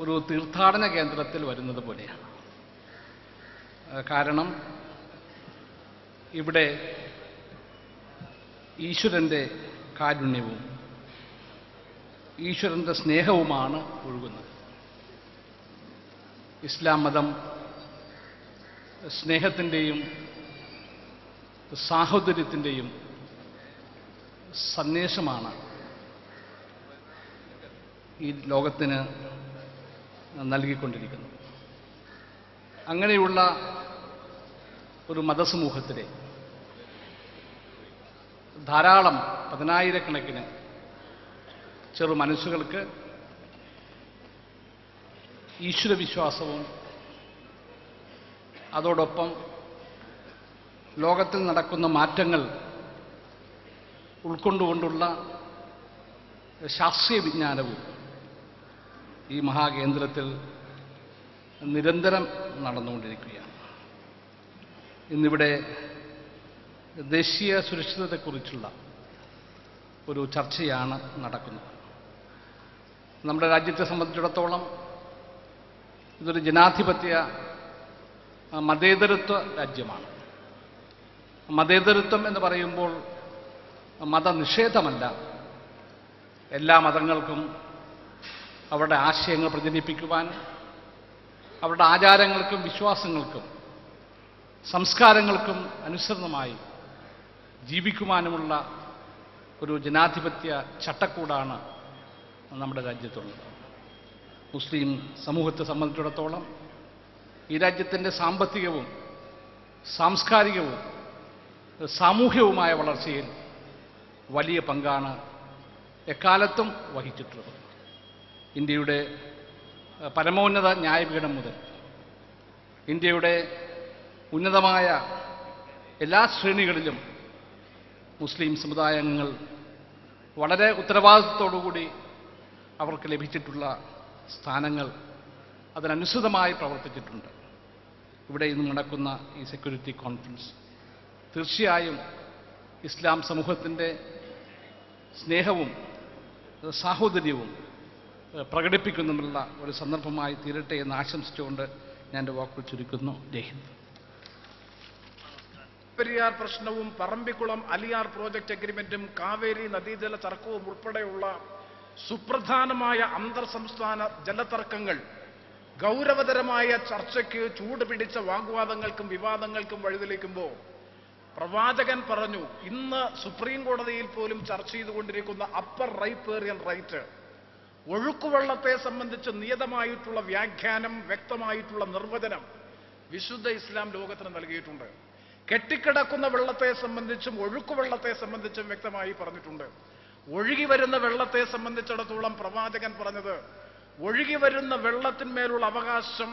ഒരു തീർത്ഥാടന കേന്ദ്രത്തിൽ വരുന്നത് പോലെയാണ്. കാരണം ഇവിടെ ഈശ്വരൻ്റെ കാരുണ്യവും ഈശ്വരൻ്റെ സ്നേഹവുമാണ് ഒഴുകുന്നത്. ഇസ്ലാം മതം സ്നേഹത്തിൻ്റെയും സാഹോദര്യത്തിൻ്റെയും സന്ദേശമാണ് ഈ ലോകത്തിന് നൽകിക്കൊണ്ടിരിക്കുന്നത്. അങ്ങനെയുള്ള ഒരു മതസമൂഹത്തിലെ ധാരാളം പതിനായിരക്കണക്കിന് ചെറു മനസ്സുകൾക്ക് ഈശ്വരവിശ്വാസവും അതോടൊപ്പം ലോകത്തിൽ നടക്കുന്ന മാറ്റങ്ങൾ ഉൾക്കൊണ്ടുകൊണ്ടുള്ള ശാസ്ത്രീയ വിജ്ഞാനവും ഈ മഹാകേന്ദ്രത്തിൽ നിരന്തരം നടന്നുകൊണ്ടിരിക്കുകയാണ്. ഇന്നിവിടെ ദേശീയ സുരക്ഷിതത്വത്തെക്കുറിച്ചുള്ള ഒരു ചർച്ചയാണ് നടക്കുന്നത്. നമ്മുടെ രാജ്യത്തെ സംബന്ധിച്ചിടത്തോളം ഇതൊരു ജനാധിപത്യ മതേതരത്വ രാജ്യമാണ്. മതേതരത്വം എന്ന് പറയുമ്പോൾ മതനിഷേധമല്ല. എല്ലാ മതങ്ങൾക്കും അവരുടെ ആശയങ്ങൾ പ്രചരിപ്പിക്കുവാനും അവരുടെ ആചാരങ്ങൾക്കും വിശ്വാസങ്ങൾക്കും സംസ്കാരങ്ങൾക്കും അനുസൃതമായി ജീവിക്കുവാനുമുള്ള ഒരു ജനാധിപത്യ ചട്ടക്കൂടാണ് നമ്മുടെ രാജ്യത്തുള്ളത്. മുസ്ലിം സമൂഹത്തെ സംബന്ധിച്ചിടത്തോളം ഈ രാജ്യത്തിൻ്റെ സാമ്പത്തികവും സാംസ്കാരികവും സാമൂഹ്യവുമായ വളർച്ചയിൽ വലിയ പങ്കാണ് എക്കാലത്തും വഹിച്ചിട്ടുള്ളത്. ഇന്ത്യയുടെ പരമോന്നത ന്യായപീഠം മുതൽ ഇന്ത്യയുടെ ഉന്നതമായ എല്ലാ ശ്രേണികളിലും മുസ്ലിം സമുദായാംഗങ്ങൾ വളരെ ഉത്തരവാദിത്വത്തോടുകൂടി അവർക്ക് ലഭിച്ചിട്ടുള്ള സ്ഥാനങ്ങൾ അതിനനുസൃതമായി പ്രവർത്തിച്ചിട്ടുണ്ട്. ഇവിടെ ഇന്ന് നടക്കുന്ന ഈ സെക്യൂരിറ്റി കോൺഫറൻസ് തീർച്ചയായും ഇസ്ലാം സമൂഹത്തിൻ്റെ സ്നേഹവും സാഹോദര്യവും പ്രകടിപ്പിക്കുന്നതിനുള്ള ഒരു സന്ദർഭമായി തീരട്ടെ എന്ന് ആശംസിച്ചുകൊണ്ട് ഞാൻ എൻ്റെ വാക്കുകൾ ചുരുക്കുന്നു. ജയ് ഹിന്ദ്. പെരിയാർ പ്രശ്നവും പറമ്പിക്കുളം അലിയാർ പ്രോജക്റ്റ് അഗ്രിമെന്റും കാവേരി നദീജല തർക്കവും ഉൾപ്പെടെയുള്ള സുപ്രധാനമായ അന്തർ സംസ്ഥാന ജലതർക്കങ്ങൾ ഗൗരവതരമായ ചർച്ചയ്ക്ക് ചൂടുപിടിച്ച വാഗ്വാദങ്ങൾക്കും വിവാദങ്ങൾക്കും വഴിതെളിക്കുമ്പോൾ പ്രവാചകൻ പറഞ്ഞു, ഇന്ന് സുപ്രീം കോടതിയിൽ പോലും ചർച്ച ചെയ്തുകൊണ്ടിരിക്കുന്ന അപ്പർ റൈപ്പേറിയൻ റൈറ്റ്, ഒഴുക്കുവെള്ളത്തെ സംബന്ധിച്ച് നിയതമായിട്ടുള്ള വ്യാഖ്യാനം, വ്യക്തമായിട്ടുള്ള നിർവചനം വിശുദ്ധ ഇസ്ലാം ലോകത്തിന് നൽകിയിട്ടുണ്ട്. കെട്ടിക്കിടക്കുന്ന വെള്ളത്തെ സംബന്ധിച്ചും ഒഴുക്കുവെള്ളത്തെ സംബന്ധിച്ചും വ്യക്തമായി പറഞ്ഞിട്ടുണ്ട്. ഒഴുകി വരുന്ന വെള്ളത്തെ സംബന്ധിച്ചിടത്തോളം പ്രവാചകൻ പറഞ്ഞത്, ഒഴുകി വരുന്ന വെള്ളത്തിന്മേലുള്ള അവകാശം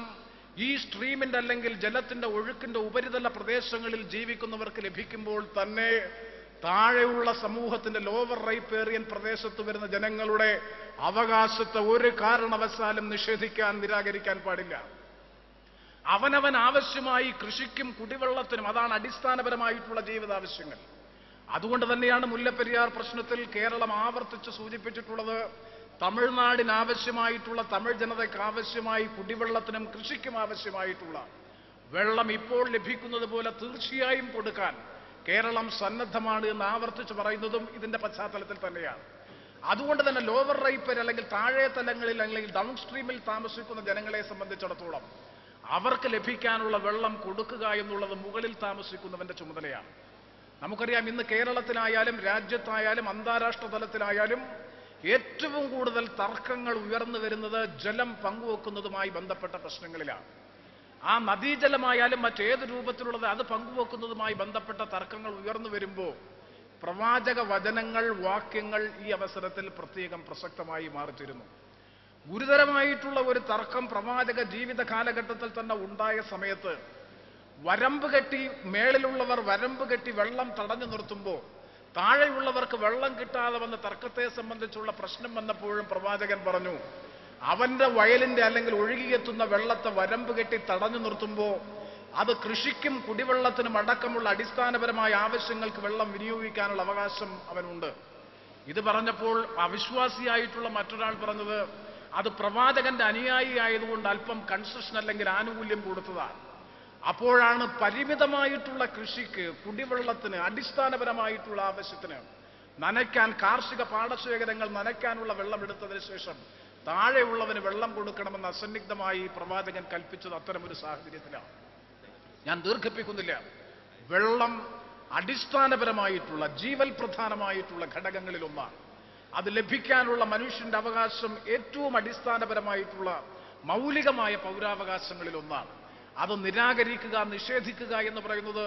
ഈ സ്ട്രീമിന്റെ അല്ലെങ്കിൽ ജലത്തിന്റെ ഒഴുക്കിന്റെ ഉപരിതല പ്രദേശങ്ങളിൽ ജീവിക്കുന്നവർക്ക് ലഭിക്കുമ്പോൾ തന്നെ താഴെയുള്ള സമൂഹത്തിന്റെ ലോവർ റൈപ്പേറിയൻ പ്രദേശത്ത് വരുന്ന ജനങ്ങളുടെ അവകാശത്തെ ഒരു കാരണവശാലും നിഷേധിക്കാൻ, നിരാകരിക്കാൻ പാടില്ല. അവനവൻ ആവശ്യമായി കൃഷിക്കും കുടിവെള്ളത്തിനും, അതാണ് അടിസ്ഥാനപരമായിട്ടുള്ള ജീവിതാവശ്യങ്ങൾ. അതുകൊണ്ട് തന്നെയാണ് മുല്ലപ്പെരിയാർ പ്രശ്നത്തിൽ കേരളം ആവർത്തിച്ച് സൂചിപ്പിച്ചിട്ടുള്ളത്, തമിഴ്നാടിന് ആവശ്യമായിട്ടുള്ള, തമിഴ് ജനതയ്ക്ക് ആവശ്യമായി കുടിവെള്ളത്തിനും കൃഷിക്കും ആവശ്യമായിട്ടുള്ള വെള്ളം ഇപ്പോൾ ലഭിക്കുന്നത് പോലെ തീർച്ചയായും കൊടുക്കാൻ കേരളം സന്നദ്ധമാണ് എന്ന് ആവർത്തിച്ച് പറയുന്നതും ഇതിന്റെ പശ്ചാത്തലത്തിൽ തന്നെയാണ്. അതുകൊണ്ട് തന്നെ ലോവർ റൈപ്പർ അല്ലെങ്കിൽ താഴെ തലങ്ങളിൽ അല്ലെങ്കിൽ ഡൗൺ സ്ട്രീമിൽ താമസിക്കുന്ന ജനങ്ങളെ സംബന്ധിച്ചിടത്തോളം അവർക്ക് ലഭിക്കാനുള്ള വെള്ളം കൊടുക്കുക എന്നുള്ളത് മുകളിൽ താമസിക്കുന്നവന്റെ ചുമതലയാണ്. നമുക്കറിയാം, ഇന്ന് കേരളത്തിലായാലും രാജ്യത്തായാലും അന്താരാഷ്ട്ര തലത്തിലായാലും ഏറ്റവും കൂടുതൽ തർക്കങ്ങൾ ഉയർന്നു വരുന്നത് ജലം പങ്കുവെക്കുന്നതുമായി ബന്ധപ്പെട്ട പ്രശ്നങ്ങളിലാണ്. ആ നദീജലമായാലും മറ്റേത് രൂപത്തിലുള്ളത് അത് പങ്കുവെക്കുന്നതുമായി ബന്ധപ്പെട്ട തർക്കങ്ങൾ ഉയർന്നു വരുമ്പോൾ പ്രവാചക വചനങ്ങൾ, വാക്യങ്ങൾ ഈ അവസരത്തിൽ പ്രത്യേകം പ്രസക്തമായി മാറിത്തീരുന്നു. ഗുരുതരമായിട്ടുള്ള ഒരു തർക്കം പ്രവാചക ജീവിത കാലഘട്ടത്തിൽ തന്നെ ഉണ്ടായ സമയത്ത് വരമ്പ് കെട്ടി, മേളിലുള്ളവർ വരമ്പ് കെട്ടി വെള്ളം തടഞ്ഞു നിർത്തുമ്പോൾ താഴെയുള്ളവർക്ക് വെള്ളം കിട്ടാതെ വന്ന തർക്കത്തെ സംബന്ധിച്ചുള്ള പ്രശ്നം വന്നപ്പോഴും പ്രവാചകൻ പറഞ്ഞു, അവന്റെ വയലിന്റെ അല്ലെങ്കിൽ ഒഴുകിയെത്തുന്ന വെള്ളത്തെ വരമ്പ് കെട്ടി തടഞ്ഞു നിർത്തുമ്പോൾ അത് കൃഷിക്കും കുടിവെള്ളത്തിനും അടക്കമുള്ള അടിസ്ഥാനപരമായ ആവശ്യങ്ങൾക്ക് വെള്ളം വിനിയോഗിക്കാനുള്ള അവകാശം അവനുണ്ട്. ഇത് പറഞ്ഞപ്പോൾ അവിശ്വാസിയായിട്ടുള്ള മറ്റൊരാൾ പറഞ്ഞത്, അത് പ്രവാചകന്റെ അനുയായി ആയതുകൊണ്ട് അല്പം കൺസെഷൻ അല്ലെങ്കിൽ ആനുകൂല്യം കൊടുത്തതാണ്. അപ്പോഴാണ് പരിമിതമായിട്ടുള്ള കൃഷിക്ക്, കുടിവെള്ളത്തിന്, അടിസ്ഥാനപരമായിട്ടുള്ള ആവശ്യത്തിന് നനയ്ക്കാൻ, കാർഷിക പാടശേഖരങ്ങൾ നനയ്ക്കാനുള്ള വെള്ളം എടുത്തതിന് ശേഷം താഴെയുള്ളവന് വെള്ളം കൊടുക്കണമെന്ന് അസന്നിഗ്ധമായി പ്രവാചകൻ കൽപ്പിച്ചത് അത്തരമൊരു സാഹചര്യത്തിലാണ്. ഞാൻ ദീർഘിപ്പിക്കുന്നില്ല. വെള്ളം അടിസ്ഥാനപരമായിട്ടുള്ള, ജീവൽ പ്രധാനമായിട്ടുള്ള ഘടകങ്ങളിൽ ഒന്നാണ്. അത് ലഭിക്കാനുള്ള മനുഷ്യന്റെ അവകാശം ഏറ്റവും അടിസ്ഥാനപരമായിട്ടുള്ള മൗലികമായ പൗരാവകാശങ്ങളിൽ ഒന്നാണ്. അത് നിരാകരിക്കുക, നിഷേധിക്കുക എന്ന് പറയുന്നത്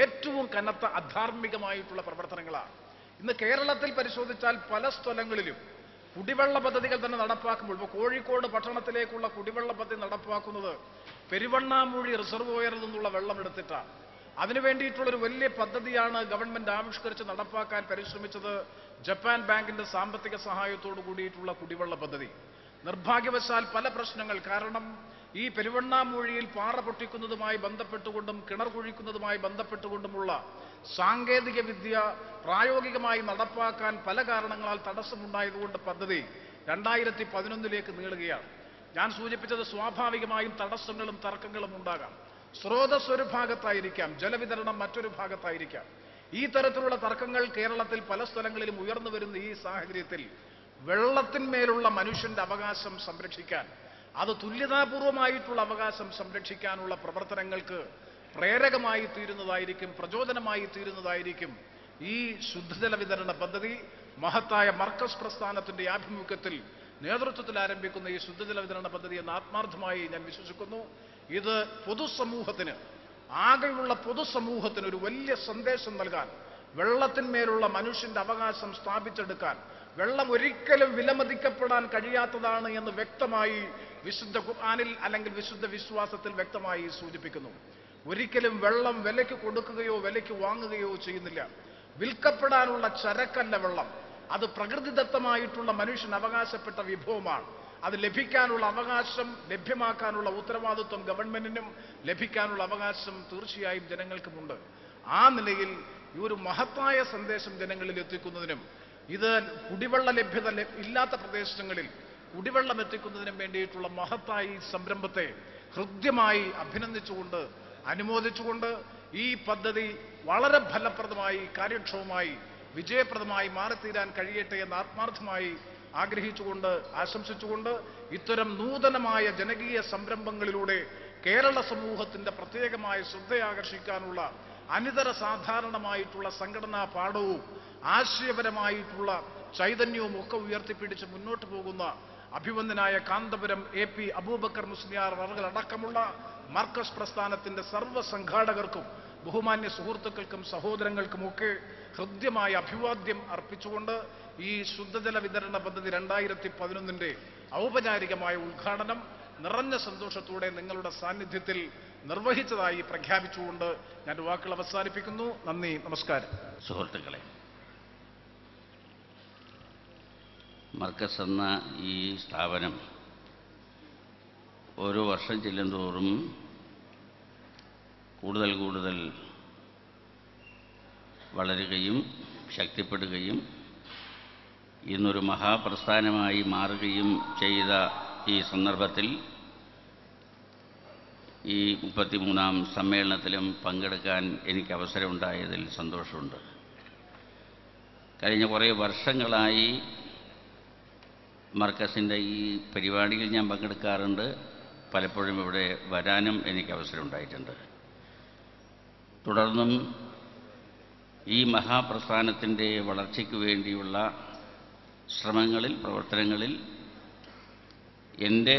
ഏറ്റവും കനത്ത അധാർമികമായിട്ടുള്ള പ്രവർത്തനങ്ങളാണ്. ഇന്ന് കേരളത്തിൽ പരിശോധിച്ചാൽ പല സ്ഥലങ്ങളിലും കുടിവെള്ള പദ്ധതികൾ തന്നെ നടപ്പാക്കുമ്പോൾ, ഇപ്പോൾ കോഴിക്കോട് പട്ടണത്തിലേക്കുള്ള കുടിവെള്ള പദ്ധതി നടപ്പാക്കുന്നത് പെരുവണ്ണാമൂഴി റിസർവോയറിൽ നിന്നുള്ള വെള്ളം എടുത്തിട്ടാണ്. അതിനു വേണ്ടിയിട്ടുള്ളൊരു വലിയ പദ്ധതിയാണ് ഗവൺമെന്റ് ആവിഷ്കരിച്ച് നടപ്പാക്കാൻ പരിശ്രമിച്ചത്. ജപ്പാൻ ബാങ്കിന്റെ സാമ്പത്തിക സഹായത്തോടു കൂടിയിട്ടുള്ള കുടിവെള്ള പദ്ധതി. നിർഭാഗ്യവശാൽ പല പ്രശ്നങ്ങൾ കാരണം ഈ പെരുവണ്ണാമൂഴിയിൽ പാറ പൊട്ടിക്കുന്നതുമായി ബന്ധപ്പെട്ടുകൊണ്ടും കിണർ കുഴിക്കുന്നതുമായി ബന്ധപ്പെട്ടുകൊണ്ടുമുള്ള സാങ്കേതിക വിദ്യ പ്രായോഗികമായി നടപ്പാക്കാൻ പല കാരണങ്ങളാൽ തടസ്സമുണ്ടായതുകൊണ്ട് പദ്ധതി 2011 നീളുകയാണ്. ഞാൻ സൂചിപ്പിച്ചത് സ്വാഭാവികമായും തടസ്സങ്ങളും തർക്കങ്ങളും ഉണ്ടാകാം. സ്രോതസ് ഒരു ഭാഗത്തായിരിക്കാം, ജലവിതരണം മറ്റൊരു ഭാഗത്തായിരിക്കാം. ഈ തരത്തിലുള്ള തർക്കങ്ങൾ കേരളത്തിൽ പല സ്ഥലങ്ങളിലും ഉയർന്നു വരുന്ന ഈ സാഹചര്യത്തിൽ വെള്ളത്തിന്മേലുള്ള മനുഷ്യന്റെ അവകാശം സംരക്ഷിക്കാൻ, അത് തുല്യതാപൂർവമായിട്ടുള്ള അവകാശം സംരക്ഷിക്കാനുള്ള പ്രവർത്തനങ്ങൾക്ക് പ്രേരകമായി തീരുന്നതായിരിക്കും, പ്രചോദനമായി തീരുന്നതായിരിക്കും ഈ ശുദ്ധജല വിതരണ പദ്ധതി. മഹത്തായ മർക്കസ് പ്രസ്ഥാനത്തിന്റെ ആഭിമുഖ്യത്തിൽ നേതൃത്വത്തിൽ ആരംഭിക്കുന്ന ഈ ശുദ്ധജല വിതരണ പദ്ധതി എന്ന് ആത്മാർത്ഥമായി ഞാൻ വിശ്വസിക്കുന്നു. ഇത് പൊതുസമൂഹത്തിന്, ആകെയുള്ള പൊതുസമൂഹത്തിന് ഒരു വലിയ സന്ദേശം നൽകാൻ, വെള്ളത്തിന്മേലുള്ള മനുഷ്യന്റെ അവകാശം സ്ഥാപിച്ചെടുക്കാൻ, വെള്ളം ഒരിക്കലും വിലമതിക്കപ്പെടാൻ കഴിയാത്തതാണ് എന്ന് വ്യക്തമായി വിശുദ്ധ ഖുർആനിൽ അല്ലെങ്കിൽ വിശുദ്ധ വിശ്വാസത്തിൽ വ്യക്തമായി സൂചിപ്പിക്കുന്നു. ഒരിക്കലും വെള്ളം വിലയ്ക്ക് കൊടുക്കുകയോ വിലയ്ക്ക് വാങ്ങുകയോ ചെയ്യുന്നില്ല. വിൽക്കപ്പെടാനുള്ള ചരക്കല്ല വെള്ളം. അത് പ്രകൃതിദത്തമായിട്ടുള്ള മനുഷ്യൻ അവകാശപ്പെട്ട വിഭവമാണ്. അത് ലഭിക്കാനുള്ള അവകാശം, ലഭ്യമാക്കാനുള്ള ഉത്തരവാദിത്വം ഗവൺമെന്റിനും, ലഭിക്കാനുള്ള അവകാശം തീർച്ചയായും ജനങ്ങൾക്കുമുണ്ട്. ആ നിലയിൽ ഈ ഒരു മഹത്തായ സന്ദേശം ജനങ്ങളിൽ എത്തിക്കുന്നതിനും, ഇത് കുടിവെള്ള ലഭ്യത ഇല്ലാത്ത പ്രദേശങ്ങളിൽ കുടിവെള്ളം എത്തിക്കുന്നതിനും വേണ്ടിയിട്ടുള്ള മഹത്തായ ഈ സംരംഭത്തെ ഹൃദ്യമായി അഭിനന്ദിച്ചുകൊണ്ട്, അനുമോദിച്ചുകൊണ്ട് ഈ പദ്ധതി വളരെ ഫലപ്രദമായി, കാര്യക്ഷമമായി, വിജയപ്രദമായി മാറിത്തീരാൻ കഴിയട്ടെ എന്ന് ആത്മാർത്ഥമായി ആഗ്രഹിച്ചുകൊണ്ട്, ആശംസിച്ചുകൊണ്ട്, ഇത്തരം നൂതനമായ ജനകീയ സംരംഭങ്ങളിലൂടെ കേരള സമൂഹത്തിന്റെ പ്രത്യേകമായ ശ്രദ്ധയാകർഷിക്കാനുള്ള അനിതര സാധാരണമായിട്ടുള്ള സംഘടനാ പാഠവും ആശയപരമായിട്ടുള്ള ചൈതന്യവും ഒക്കെ ഉയർത്തിപ്പിടിച്ച് മുന്നോട്ട് പോകുന്ന അഭിവന്ദനായ കാന്തപുരം AP അബൂബക്കർ മുസ്ലിയാർ അടക്കമുള്ള മർക്കസ് പ്രസ്ഥാനത്തിന്റെ സർവ്വ സംഘാടകർക്കും ബഹുമാന്യ സുഹൃത്തുക്കൾക്കും സഹോദരങ്ങൾക്കുമൊക്കെ ഹൃദ്യമായ അഭിവാദ്യം അർപ്പിച്ചുകൊണ്ട് ഈ ശുദ്ധജല വിതരണ പദ്ധതി 2011 ഔപചാരികമായ ഉദ്ഘാടനം നിറഞ്ഞ സന്തോഷത്തോടെ നിങ്ങളുടെ സാന്നിധ്യത്തിൽ നിർവഹിച്ചതായി പ്രഖ്യാപിച്ചുകൊണ്ട് ഞാൻ വാക്കുകൾ അവസാനിപ്പിക്കുന്നു. നന്ദി, നമസ്കാരം. സുഹൃത്തുക്കളെ, മർക്കസ് എന്ന ഈ സ്ഥാപനം ഓരോ വർഷം ചെല്ലുന്തോറും കൂടുതൽ കൂടുതൽ വളരുകയും ശക്തിപ്പെടുകയും ഇന്നൊരു മഹാപ്രസ്ഥാനമായി മാറുകയും ചെയ്ത ഈ സന്ദർഭത്തിൽ ഈ 33ാം സമ്മേളനത്തിലും പങ്കെടുക്കാൻ എനിക്ക് അവസരമുണ്ടായതിൽ സന്തോഷമുണ്ട്. കഴിഞ്ഞ കുറേ വർഷങ്ങളായി മർക്കസിൻ്റെ ഈ പരിപാടിയിൽ ഞാൻ പങ്കെടുക്കാറുണ്ട്. പലപ്പോഴും ഇവിടെ വരാനും എനിക്ക് അവസരമുണ്ടായിട്ടുണ്ട്. തുടർന്നും ഈ മഹാപ്രസ്ഥാനത്തിൻ്റെ വളർച്ചയ്ക്ക് വേണ്ടിയുള്ള ശ്രമങ്ങളിൽ, പ്രവർത്തനങ്ങളിൽ എൻ്റെ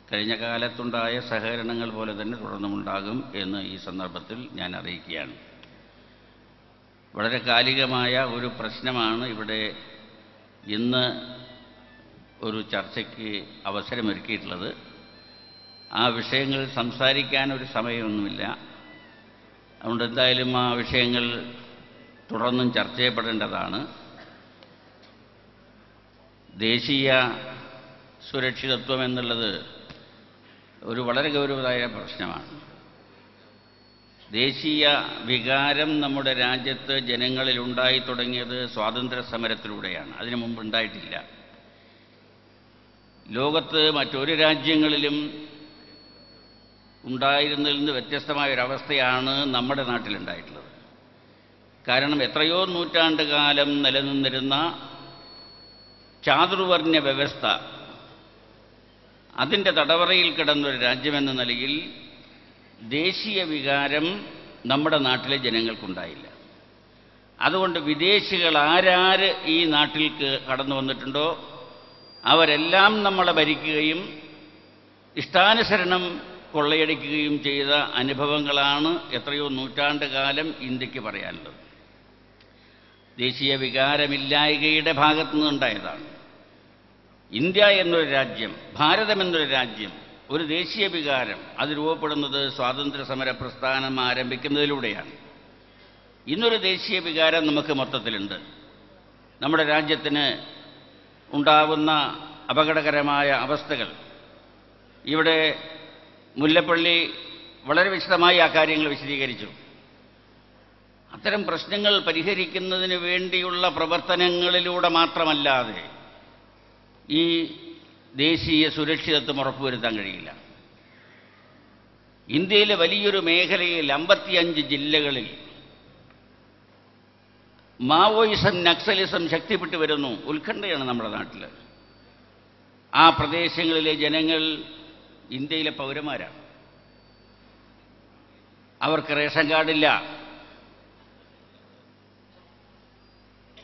കഴിഞ്ഞ കാലത്തുണ്ടായ സഹകരണങ്ങൾ പോലെ തന്നെ തുടർന്നുമുണ്ടാകും എന്ന് ഈ സന്ദർഭത്തിൽ ഞാൻ അറിയിക്കുകയാണ്. വളരെ കാലികമായ ഒരു പ്രശ്നമാണ് ഇവിടെ ഇന്ന് ഒരു ചർച്ചയ്ക്ക് അവസരമൊരുക്കിയിട്ടുള്ളത്. ആ വിഷയങ്ങൾ സംസാരിക്കാൻ ഒരു സമയമൊന്നുമില്ല. അതുകൊണ്ട് എന്തായാലും ആ വിഷയങ്ങൾ തുടർന്നും ചർച്ച ചെയ്യപ്പെടേണ്ടതാണ്. ദേശീയ സുരക്ഷിതത്വം എന്നുള്ളത് ഒരു വളരെ ഗൗരവമായ പ്രശ്നമാണ്. ദേശീയ വികാരം നമ്മുടെ രാജ്യത്ത് ജനങ്ങളിൽ ഉണ്ടായി തുടങ്ങിയത് സ്വാതന്ത്ര്യ സമരത്തിലൂടെയാണ്. അതിനു മുമ്പ് ഉണ്ടായിട്ടില്ല. ലോകത്ത് മറ്റൊരു രാജ്യങ്ങളിലും ഉണ്ടായിരുന്നതിൽ നിന്ന് വ്യത്യസ്തമായൊരവസ്ഥയാണ് നമ്മുടെ നാട്ടിലുണ്ടായിട്ടുള്ളത്. കാരണം എത്രയോ നൂറ്റാണ്ട് കാലം നിലനിന്നിരുന്ന ചാതുർവർണ്ണ വ്യവസ്ഥ, അതിൻ്റെ തടവറയിൽ കിടന്നൊരു രാജ്യമെന്ന നിലയിൽ ദേശീയ വികാരം നമ്മുടെ നാട്ടിലെ ജനങ്ങൾക്കുണ്ടായില്ല. അതുകൊണ്ട് വിദേശികൾ ആരാര് ഈ നാട്ടിലേക്ക് കടന്നു വന്നിട്ടുണ്ടോ അവരെല്ലാം നമ്മളെ ഭരിക്കുകയും ഇഷ്ടാനുസരണം കൊള്ളയടിക്കുകയും ചെയ്ത അനുഭവങ്ങളാണ് എത്രയോ നൂറ്റാണ്ട് കാലം ഇന്ത്യക്ക് പറയാനുള്ളത്. ദേശീയ വികാരമില്ലായ്കയുടെ ഭാഗത്തു നിന്നുണ്ടായതാണ്. ഇന്ത്യ എന്നൊരു രാജ്യം, ഭാരതം എന്നൊരു രാജ്യം, ഒരു ദേശീയ വികാരം അത് രൂപപ്പെടുന്നത് സ്വാതന്ത്ര്യ സമര പ്രസ്ഥാനം ആരംഭിക്കുന്നതിലൂടെയാണ്. ഇന്നൊരു ദേശീയ വികാരം നമുക്ക് മൊത്തത്തിലുണ്ട്. നമ്മുടെ രാജ്യത്തിന് ഉണ്ടാവുന്ന അപകടകരമായ അവസ്ഥകൾ ഇവിടെ മുല്ലപ്പള്ളി വളരെ വിശദമായി ആ കാര്യങ്ങൾ വിശദീകരിച്ചു. അത്തരം പ്രശ്നങ്ങൾ പരിഹരിക്കുന്നതിന് വേണ്ടിയുള്ള പ്രവർത്തനങ്ങളിലൂടെ മാത്രമല്ലാതെ ഈ ദേശീയ സുരക്ഷിതത്വം ഉറപ്പുവരുത്താൻ കഴിയില്ല. ഇന്ത്യയിലെ വലിയൊരു മേഖലയിൽ 55 ജില്ലകളിൽ മാവോയിസം, നക്സലിസം ശക്തിപ്പെട്ടു വരുന്നു. ഉത്കണ്ഠയാണ് നമ്മുടെ നാട്ടിൽ. ആ പ്രദേശങ്ങളിലെ ജനങ്ങൾ ഇന്ത്യയിലെ പൗരന്മാരാണ്. അവർക്ക് റേഷൻ കാർഡില്ല,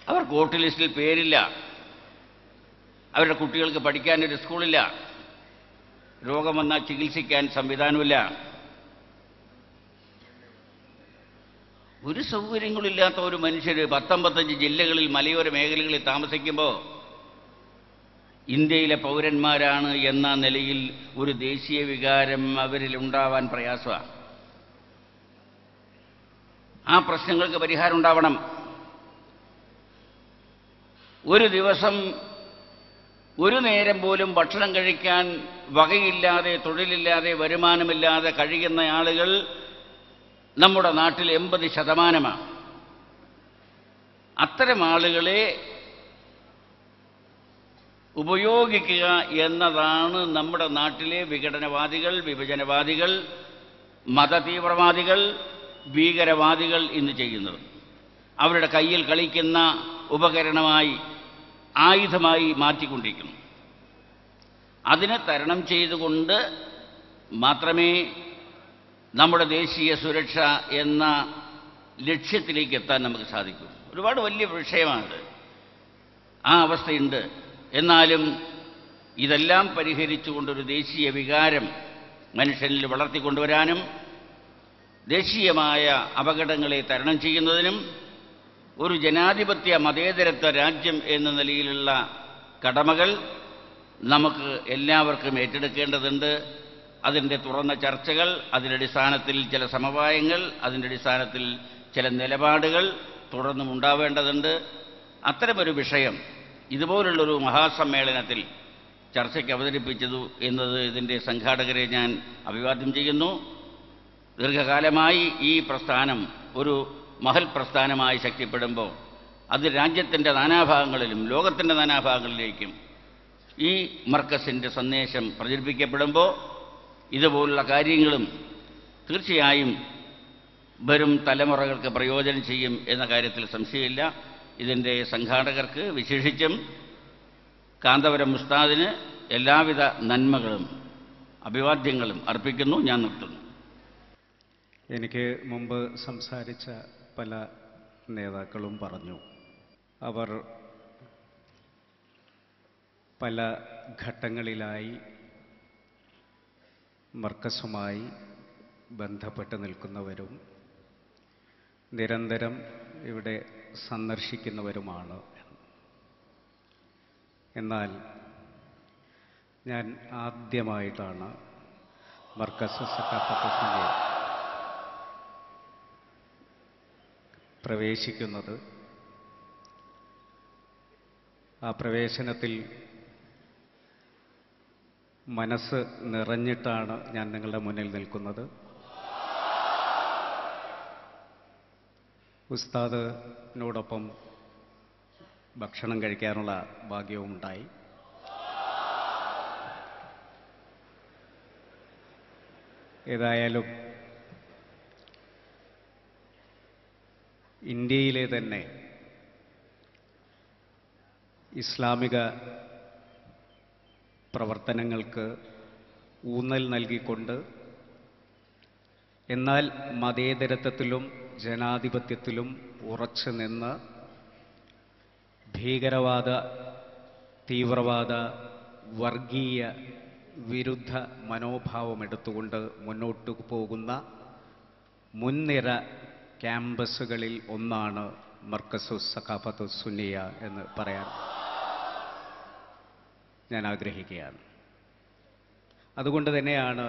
അവർക്ക് വോട്ട് ലിസ്റ്റിൽ പേരില്ല, അവരുടെ കുട്ടികൾക്ക് പഠിക്കാനൊരു സ്കൂളില്ല, രോഗം വന്നാൽ ചികിത്സിക്കാൻ സംവിധാനമില്ല. ഒരു സൗകര്യങ്ങളില്ലാത്ത ഒരു മനുഷ്യർ 55 ജില്ലകളിൽ മലയോര മേഖലകളിൽ താമസിക്കുമ്പോൾ ഇന്ത്യയിലെ പൗരന്മാരാണ് എന്ന നിലയിൽ ഒരു ദേശീയ വികാരം അവരിൽ ഉണ്ടാവാൻ പ്രയാസമാണ്. ആ പ്രശ്നങ്ങൾക്ക് പരിഹാരം ഉണ്ടാവണം. ഒരു ദിവസം ഒരു നേരം പോലും ഭക്ഷണം കഴിക്കാൻ വകയില്ലാതെ, തൊഴിലില്ലാതെ, വരുമാനമില്ലാതെ കഴിയുന്ന ആളുകൾ നമ്മുടെ നാട്ടിൽ 80%. അത്തരം ആളുകളെ ഉപയോഗിക്കുക എന്നതാണ് നമ്മുടെ നാട്ടിലെ വിഘടനവാദികൾ, വിഭജനവാദികൾ, മതതീവ്രവാദികൾ, ഭീകരവാദികൾ ഇന്ന് ചെയ്യുന്നത്. അവരുടെ കയ്യിൽ കളിക്കുന്ന ഉപകരണമായി, ആയുധമായി മാറ്റിക്കൊണ്ടിരിക്കുന്നു. അതിനെ തരണം ചെയ്തുകൊണ്ട് മാത്രമേ നമ്മുടെ ദേശീയ സുരക്ഷ എന്ന ലക്ഷ്യത്തിലേക്ക് എത്താൻ നമുക്ക് സാധിക്കും. ഒരുപാട് വലിയ വിഷയമാണ്. ആ അവസ്ഥയുണ്ട്. എന്നാലും ഇതെല്ലാം പരിഹരിച്ചുകൊണ്ടൊരു ദേശീയ വികാരം മനുഷ്യനിൽ വളർത്തിക്കൊണ്ടുവരാനും ദേശീയമായ അപകടങ്ങളെ തരണം ചെയ്യുന്നതിനും ഒരു ജനാധിപത്യ മതേതരത്വ രാജ്യം എന്ന നിലയിലുള്ള കടമകൾ നമുക്ക് എല്ലാവർക്കും ഏറ്റെടുക്കേണ്ടതുണ്ട്. അതിൻ്റെ തുറന്ന ചർച്ചകൾ, അതിൻ്റെ അടിസ്ഥാനത്തിൽ ചില സമവായങ്ങൾ, അതിൻ്റെ അടിസ്ഥാനത്തിൽ ചില നിലപാടുകൾ തുടർന്നും ഉണ്ടാവേണ്ടതുണ്ട്. അത്തരമൊരു വിഷയം ഇതുപോലുള്ളൊരു മഹാസമ്മേളനത്തിൽ ചർച്ചയ്ക്ക് അവതരിപ്പിച്ചതു എന്നത് ഇതിൻ്റെ സംഘാടകരെ ഞാൻ അഭിവാദ്യം ചെയ്യുന്നു. ദീർഘകാലമായി ഈ പ്രസ്ഥാനം ഒരു മഹൽ പ്രസ്ഥാനമായി ശക്തിപ്പെടുമ്പോൾ അത് രാജ്യത്തിൻ്റെ നാനാഭാഗങ്ങളിലും ലോകത്തിൻ്റെ നാനാഭാഗങ്ങളിലേക്കും ഈ മർക്കസിൻ്റെ സന്ദേശം പ്രചരിപ്പിക്കപ്പെടുമ്പോൾ ഇതുപോലുള്ള കാര്യങ്ങളും തീർച്ചയായും വരും തലമുറകൾക്ക് പ്രയോജനം ചെയ്യും എന്ന കാര്യത്തിൽ സംശയമില്ല. ഇതിൻ്റെ സംഘാടകർക്ക്, വിശേഷിച്ചും കാന്തപുരം ഉസ്താദിന് എല്ലാവിധ നന്മകളും അഭിവാദ്യങ്ങളും അർപ്പിക്കുന്നു. ഞാൻ നിർത്തുന്നു. എനിക്ക് മുമ്പ് സംസാരിച്ച പല നേതാക്കളും പറഞ്ഞു, അവർ പല ഘട്ടങ്ങളിലായി മർക്കസുമായി ബന്ധപ്പെട്ട് നിൽക്കുന്നവരും നിരന്തരം ഇവിടെ സന്ദർശിക്കുന്നവരുമാണ്. എന്നാൽ ഞാൻ ആദ്യമായിട്ടാണ് മർക്കസ് സഖാഫത്ത് സുന്നിയ പ്രവേശിക്കുന്നത്. ആ പ്രവേശനത്തിൽ മനസ്സ് നിറഞ്ഞിട്ടാണ് ഞാൻ നിങ്ങളുടെ മുന്നിൽ നിൽക്കുന്നത്. ഉസ്താദിനോടൊപ്പം ഭക്ഷണം കഴിക്കാനുള്ള ഭാഗ്യവും ഉണ്ടായി. ഏതായാലും ഇന്ത്യയിലെ തന്നെ ഇസ്ലാമിക പ്രവർത്തനങ്ങൾക്ക് ഊന്നൽ നൽകിക്കൊണ്ട് എന്നാൽ മതേതരത്വത്തിലും ജനാധിപത്യത്തിലും ഉറച്ചു നിന്ന് ഭീകരവാദ, തീവ്രവാദ, വർഗീയ വിരുദ്ധ മനോഭാവം എടുത്തുകൊണ്ട് മുന്നോട്ട് പോകുന്ന മുൻനിര ക്യാമ്പസുകളിൽ ഒന്നാണ് മർക്കസു സഖാഫത്ത് സുന്നിയ എന്ന് പറയാൻ ഞാൻ ആഗ്രഹിക്കുകയാണ്. അതുകൊണ്ട് തന്നെയാണ്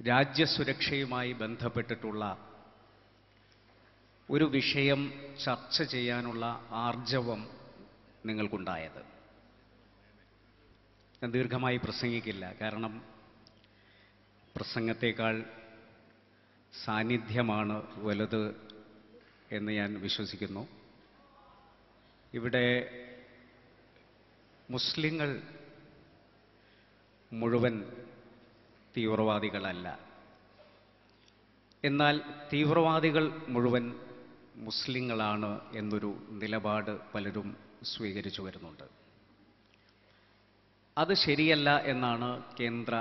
രാജ്യസുരക്ഷയുമായി ബന്ധപ്പെട്ടിട്ടുള്ള ഒരു വിഷയം ചർച്ച ചെയ്യാനുള്ള ആർജവം നിങ്ങൾക്കുണ്ടായത്. ഞാൻ ദീർഘമായി പ്രസംഗിക്കില്ല, കാരണം പ്രസംഗത്തേക്കാൾ സാന്നിധ്യമാണ് വലുത് എന്ന് ഞാൻ വിശ്വസിക്കുന്നു. ഇവിടെ മുസ്ലിങ്ങൾ മുഴുവൻ തീവ്രവാദികളല്ല. എന്നാൽ തീവ്രവാദികൾ മുഴുവൻ മുസ്ലിങ്ങളാണ് എന്നൊരു നിലപാട് പലരും സ്വീകരിച്ചു വരുന്നുണ്ട്. അത് ശരിയല്ല എന്നാണ് കേന്ദ്ര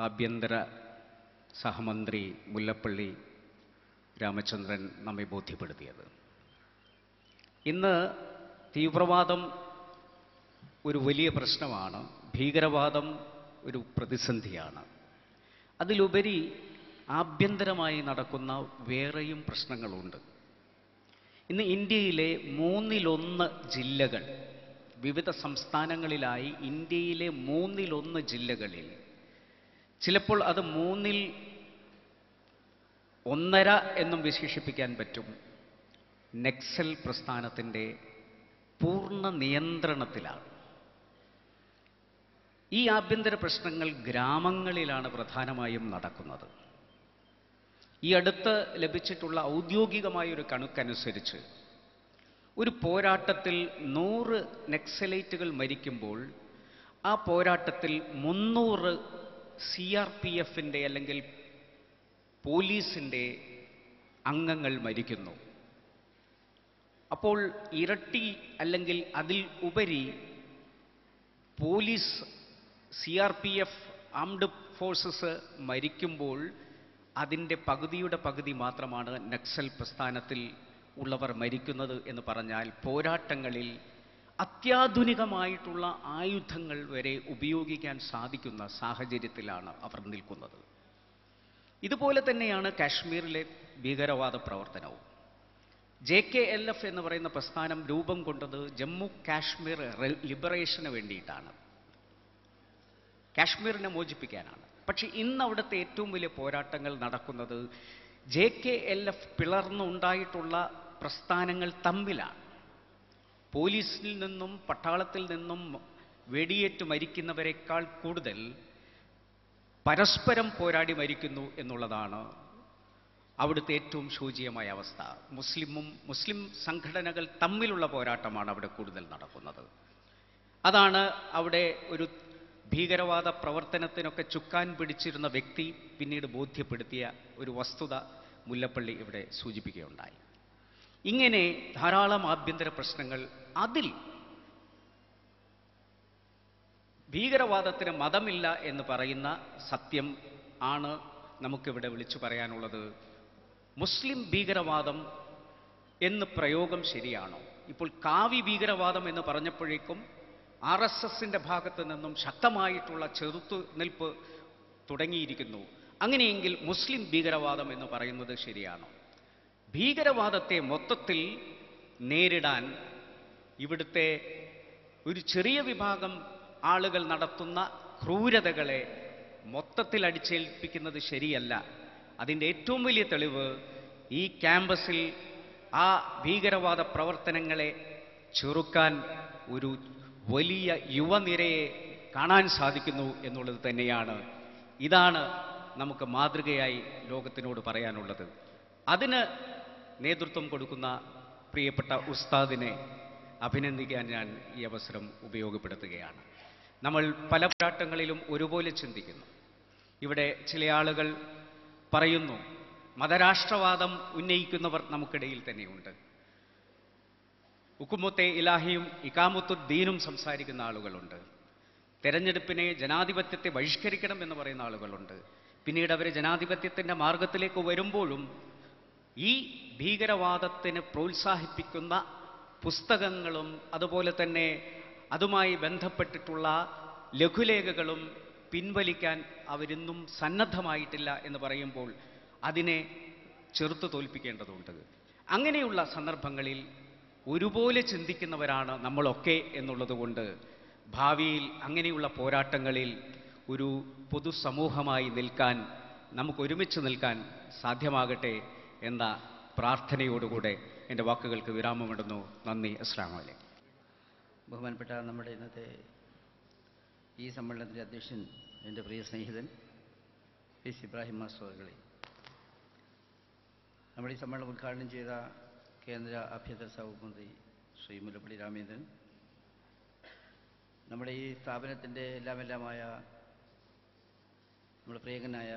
ആഭ്യന്തര സഹമന്ത്രി മുല്ലപ്പള്ളി രാമചന്ദ്രൻ നമ്മെ ബോധ്യപ്പെടുത്തിയത്. ഇന്ന് തീവ്രവാദം ഒരു വലിയ പ്രശ്നമാണ്, ഭീകരവാദം ഒരു പ്രതിസന്ധിയാണ്. അതിലുപരി ആഭ്യന്തരമായി നടക്കുന്ന വേറെയും പ്രശ്നങ്ങളുണ്ട്. ഇന്ന് ഇന്ത്യയിലെ 1/3 ജില്ലകൾ, വിവിധ സംസ്ഥാനങ്ങളിലായി ഇന്ത്യയിലെ 1/3 ജില്ലകളിൽ, ചിലപ്പോൾ അത് 1/1 എന്നും വിശേഷിപ്പിക്കാൻ പറ്റും, നക്സൽ പ്രസ്ഥാനത്തിൻ്റെ പൂർണ്ണ നിയന്ത്രണത്തിലാണ്. ഈ ആഭ്യന്തര പ്രശ്നങ്ങൾ ഗ്രാമങ്ങളിലാണ് പ്രധാനമായും നടക്കുന്നത്. ഈ അടുത്ത് ലഭിച്ചിട്ടുള്ള ഔദ്യോഗികമായൊരു കണക്കനുസരിച്ച് ഒരു പോരാട്ടത്തിൽ 100 നക്സലൈറ്റുകൾ മരിക്കുമ്പോൾ ആ പോരാട്ടത്തിൽ 300 CRPFൻ്റെ അല്ലെങ്കിൽ പോലീസിൻ്റെ അംഗങ്ങൾ മരിക്കുന്നു. അപ്പോൾ ഇരട്ടി അല്ലെങ്കിൽ അതിൽ ഉപരി പോലീസ്, CRPF, ആംഡ് ഫോഴ്സസ് മരിക്കുമ്പോൾ അതിൻ്റെ പകുതിയുടെ പകുതി മാത്രമാണ് നക്സൽ പ്രസ്ഥാനത്തിൽ ഉള്ളവർ മരിക്കുന്നത് എന്ന് പറഞ്ഞാൽ പോരാട്ടങ്ങളിൽ അത്യാധുനികമായിട്ടുള്ള ആയുധങ്ങൾ വരെ ഉപയോഗിക്കാൻ സാധിക്കുന്ന സാഹചര്യത്തിലാണ് അവർ നിൽക്കുന്നത്. ഇതുപോലെ തന്നെയാണ് കാശ്മീരിലെ ഭീകരവാദ പ്രവർത്തനവും. JKLF എന്ന് പറയുന്ന പ്രസ്ഥാനം രൂപം കൊണ്ടത് ജമ്മു കാശ്മീർ ലിബറേഷന് വേണ്ടിയിട്ടാണ്, കാശ്മീരിനെ മോചിപ്പിക്കാനാണ്. പക്ഷെ ഇന്ന് അവിടുത്തെ ഏറ്റവും വലിയ പോരാട്ടങ്ങൾ നടക്കുന്നത് JKLF പിളർന്നുണ്ടായിട്ടുള്ള പ്രസ്ഥാനങ്ങൾ തമ്മിലാണ്. പോലീസിൽ നിന്നും പട്ടാളത്തിൽ നിന്നും വെടിയേറ്റ് മരിക്കുന്നവരെക്കാൾ കൂടുതൽ പരസ്പരം പോരാടി മരിക്കുന്നു എന്നുള്ളതാണ് അവിടുത്തെ ഏറ്റവും ശോചനീയമായ അവസ്ഥ. മുസ്ലിം സംഘടനകൾ തമ്മിലുള്ള പോരാട്ടമാണ് അവിടെ കൂടുതൽ നടക്കുന്നത്. അതാണ് അവിടെ ഒരു ഭീകരവാദ പ്രവർത്തനത്തിനൊക്കെ ചുക്കാൻ പിടിച്ചിരുന്ന വ്യക്തി പിന്നീട് ബോധ്യപ്പെടുത്തിയ ഒരു വസ്തുത മുല്ലപ്പള്ളി ഇവിടെ സൂചിപ്പിക്കുകയുണ്ടായി. ഇങ്ങനെ ധാരാളം ആഭ്യന്തര പ്രശ്നങ്ങൾ, അതിൽ ഭീകരവാദത്തിന് മതമില്ല എന്ന് പറയുന്ന സത്യം ആണ് നമുക്കിവിടെ വിളിച്ചു പറയാനുള്ളത്. മുസ്ലിം ഭീകരവാദം എന്ന് പ്രയോഗം ശരിയാണോ? ഇപ്പോൾ കാവി ഭീകരവാദം എന്ന് പറഞ്ഞപ്പോഴേക്കും RSSന്റെ ഭാഗത്ത് നിന്നും ശക്തമായിട്ടുള്ള ചെറുത്തുനിൽപ്പ് തുടങ്ങിയിരിക്കുന്നു. അങ്ങനെയെങ്കിൽ മുസ്ലിം ഭീകരവാദം എന്ന് പറയുന്നത് ശരിയാണോ? ഭീകരവാദത്തെ മൊത്തത്തിൽ നേരിടാൻ ഇവിടുത്തെ ഒരു ചെറിയ വിഭാഗം ആളുകൾ നടത്തുന്ന ക്രൂരതകളെ മൊത്തത്തിൽ അടിച്ചേൽപ്പിക്കുന്നത് ശരിയല്ല. അതിൻ്റെ ഏറ്റവും വലിയ തെളിവ് ഈ ക്യാമ്പസിൽ ആ ഭീകരവാദ പ്രവർത്തനങ്ങളെ ചെറുക്കാൻ ഒരു വലിയ യുവനിരയെ കാണാൻ സാധിക്കുന്നു എന്നുള്ളത് തന്നെയാണ്. ഇതാണ് നമുക്ക് മാതൃകയായി ലോകത്തിനോട് പറയാനുള്ളത്. അതിന് നേതൃത്വം കൊടുക്കുന്ന പ്രിയപ്പെട്ട ഉസ്താദിനെ അഭിനന്ദിക്കാൻ ഞാൻ ഈ അവസരം ഉപയോഗപ്പെടുത്തുകയാണ്. നമ്മൾ പല പോരാട്ടങ്ങളിലും ഒരുപോലെ ചിന്തിക്കുന്നു. ഇവിടെ ചില ആളുകൾ പറയുന്നു, മതരാഷ്ട്രവാദം ഉന്നയിക്കുന്നവർ നമുക്കിടയിൽ തന്നെയുണ്ട്. ഹുക്കുമത്തെ ഇലാഹിയും ഇഖാമത്തുദ്ദീനും സംസാരിക്കുന്ന ആളുകളുണ്ട്. തെരഞ്ഞെടുപ്പിനെ, ജനാധിപത്യത്തെ ബഹിഷ്കരിക്കണം എന്ന് പറയുന്ന ആളുകളുണ്ട്. പിന്നീട് അവർ ജനാധിപത്യത്തിൻ്റെ മാർഗത്തിലേക്ക് വരുമ്പോഴും ഈ ഭീകരവാദത്തിന് പ്രോത്സാഹിപ്പിക്കുന്ന പുസ്തകങ്ങളും അതുപോലെ തന്നെ അതുമായി ബന്ധപ്പെട്ടിട്ടുള്ള ലഘുലേഖകളും പിൻവലിക്കാൻ അവരിന്നും സന്നദ്ധമായിട്ടില്ല എന്ന് പറയുമ്പോൾ അതിനെ ചെറുത്തു തോൽപ്പിക്കേണ്ടതുണ്ട്. അങ്ങനെയുള്ള സന്ദർഭങ്ങളിൽ ഒരുപോലെ ചിന്തിക്കുന്നവരാണ് നമ്മളൊക്കെ എന്നുള്ളതുകൊണ്ട് ഭാവിയിൽ അങ്ങനെയുള്ള പോരാട്ടങ്ങളിൽ ഒരു പൊതുസമൂഹമായി നിൽക്കാൻ, നമുക്ക് ഒരുമിച്ച് നിൽക്കാൻ സാധ്യമാകട്ടെ എന്ന പ്രാർത്ഥനയോടുകൂടെ എൻ്റെ വാക്കുകൾക്ക് വിരാമമിടുന്നു. നന്ദി. അസ്സലാമു അലൈക്കും. ബഹുമാനപ്പെട്ട നമ്മുടെ ഇന്നത്തെ ഈ സമ്മേളനത്തിൻ്റെ അധ്യക്ഷൻ, എൻ്റെ പ്രിയ സ്നേഹിതൻ പി. ഇബ്രാഹിം മാസ്റ്റർ അവர்களെ, നമ്മുടെ ഈ സമ്മേളനം ഉദ്ഘാടനം ചെയ്ത കേന്ദ്ര ആഭ്യന്തര വകുപ്പ് മന്ത്രി ശ്രീ മുല്ലപ്പള്ളി രാമചന്ദ്രൻ, നമ്മുടെ ഈ സ്ഥാപനത്തിൻ്റെ എല്ലാമായ നമ്മുടെ പ്രിയങ്കനായ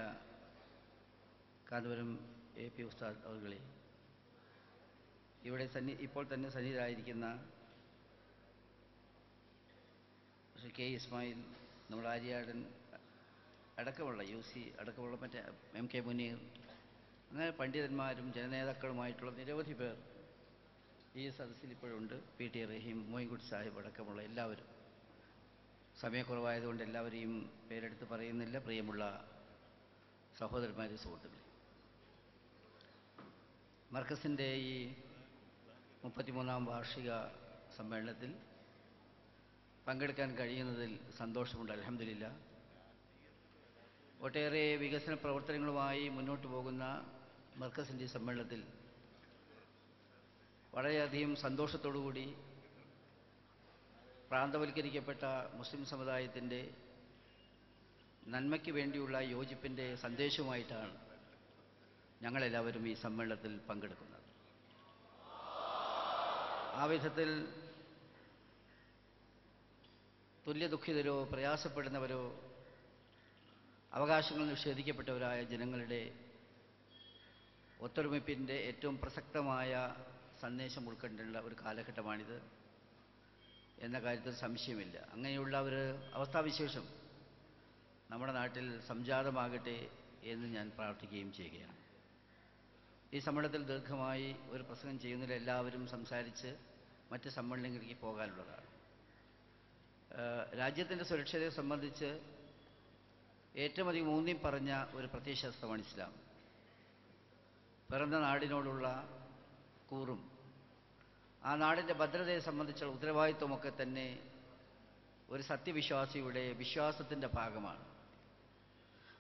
കാന്തപുരം AP ഉസ്താദ് അവர்களെ, ഇവിടെ ഇപ്പോൾ തന്നെ സന്നിഹിതരായിരിക്കുന്ന ശ്രീ K. ഇസ്മായിൽ, നമ്മുടെ ആര്യാടൻ അടക്കമുള്ള UC അടക്കമുള്ള മറ്റേ MK മുനീർ, അങ്ങനെ പണ്ഡിതന്മാരും ജനനേതാക്കളുമായിട്ടുള്ള നിരവധി പേർ ഈ സദസ്സിൽ ഇപ്പോഴുണ്ട്. PT റഹീം, മോയിൻകുട്ടി സാഹിബ് അടക്കമുള്ള എല്ലാവരും. സമയക്കുറവായതുകൊണ്ട് എല്ലാവരെയും പേരെടുത്ത് പറയുന്നില്ല. പ്രിയമുള്ള സഹോദരന്മാരെ, സുഹൃത്തുക്കളെ, മർക്കസിൻ്റെ ഈ 33ാം വാർഷിക സമ്മേളനത്തിൽ പങ്കെടുക്കാൻ കഴിയുന്നതിൽ സന്തോഷമുണ്ട്. അൽഹംദുലില്ലാഹ്. ഒട്ടേറെ വികസന പ്രവർത്തനങ്ങളുമായി മുന്നോട്ട് പോകുന്ന മർക്കസിൻ്റെ സമ്മേളനത്തിൽ വളരെയധികം സന്തോഷത്തോടുകൂടി പ്രാന്തവൽക്കരിക്കപ്പെട്ട മുസ്ലിം സമുദായത്തിൻ്റെ നന്മയ്ക്ക് വേണ്ടിയുള്ള യോജിപ്പിൻ്റെ സന്ദേശവുമായിട്ടാണ് ഞങ്ങളെല്ലാവരും ഈ സമ്മേളനത്തിൽ പങ്കെടുക്കുന്നത്. ആ വിധത്തിൽ തുല്യദുഃഖിതരോ പ്രയാസപ്പെടുന്നവരോ അവകാശങ്ങൾ നിഷേധിക്കപ്പെട്ടവരായ ജനങ്ങളുടെ ഒത്തൊരുമിപ്പിൻ്റെ ഏറ്റവും പ്രസക്തമായ സന്ദേശം ഉൾക്കൊണ്ടുള്ള ഒരു കാലഘട്ടമാണിത് എന്ന കാര്യത്തിൽ സംശയമില്ല. അങ്ങനെയുള്ള ഒരു അവസ്ഥാവിശേഷം നമ്മുടെ നാട്ടിൽ സംജാതമാകട്ടെ എന്ന് ഞാൻ പ്രാർത്ഥിക്കുകയും ചെയ്യുകയാണ്. ഈ സമ്മേളനത്തിൽ ദീർഘമായി ഒരു പ്രസംഗം ചെയ്യുന്നതിൽ എല്ലാവരും സംസാരിച്ച് മറ്റ് സമ്മേളനങ്ങളിലേക്ക് പോകാനുള്ളതാണ്. രാജ്യത്തിൻ്റെ സുരക്ഷയെ സംബന്ധിച്ച് ഏറ്റവും അധികം ഊന്നി പറഞ്ഞ ഒരു പ്രത്യയശാസ്ത്രമാണ് ഇസ്ലാം. പിറന്ന നാടിനോടുള്ള കൂറും ആ നാടിൻ്റെ ഭദ്രതയെ സംബന്ധിച്ചുള്ള ഉത്തരവാദിത്വമൊക്കെ തന്നെ ഒരു സത്യവിശ്വാസിയുടെ വിശ്വാസത്തിൻ്റെ ഭാഗമാണ്.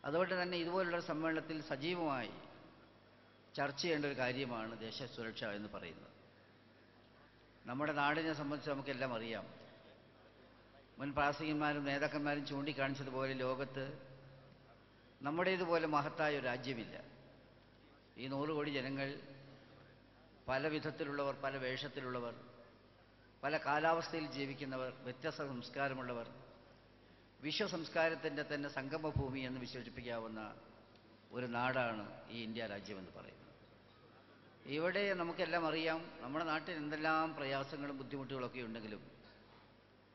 അതുകൊണ്ട് തന്നെ ഇതുപോലുള്ള സമ്മേളനത്തിൽ സജീവമായി ചർച്ച ചെയ്യേണ്ട ഒരു കാര്യമാണ് ദേശസുരക്ഷ എന്ന് പറയുന്നത്. നമ്മുടെ നാടിനെ സംബന്ധിച്ച് നമുക്കെല്ലാം അറിയാം. മുൻ പ്രാസംഗികന്മാരും നേതാക്കന്മാരും ചൂണ്ടിക്കാണിച്ചതുപോലെ ലോകത്ത് നമ്മുടേതുപോലെ മഹത്തായ ഒരു രാജ്യമില്ല. ഈ 100 കോടി ജനങ്ങൾ പല വിധത്തിലുള്ളവർ, പല വേഷത്തിലുള്ളവർ, പല കാലാവസ്ഥയിൽ ജീവിക്കുന്നവർ, വ്യത്യസ്ത സംസ്കാരമുള്ളവർ, വിശ്വസംസ്കാരത്തിൻ്റെ തന്നെ സംഗമഭൂമി എന്ന് വിശേഷിപ്പിക്കാവുന്ന ഒരു നാടാണ് ഈ ഇന്ത്യ രാജ്യമെന്ന് പറയുന്നത്. ഇവിടെ നമുക്കെല്ലാം അറിയാം, നമ്മുടെ നാട്ടിൽ എന്തെല്ലാം പ്രയാസങ്ങളും ബുദ്ധിമുട്ടുകളൊക്കെ ഉണ്ടെങ്കിലും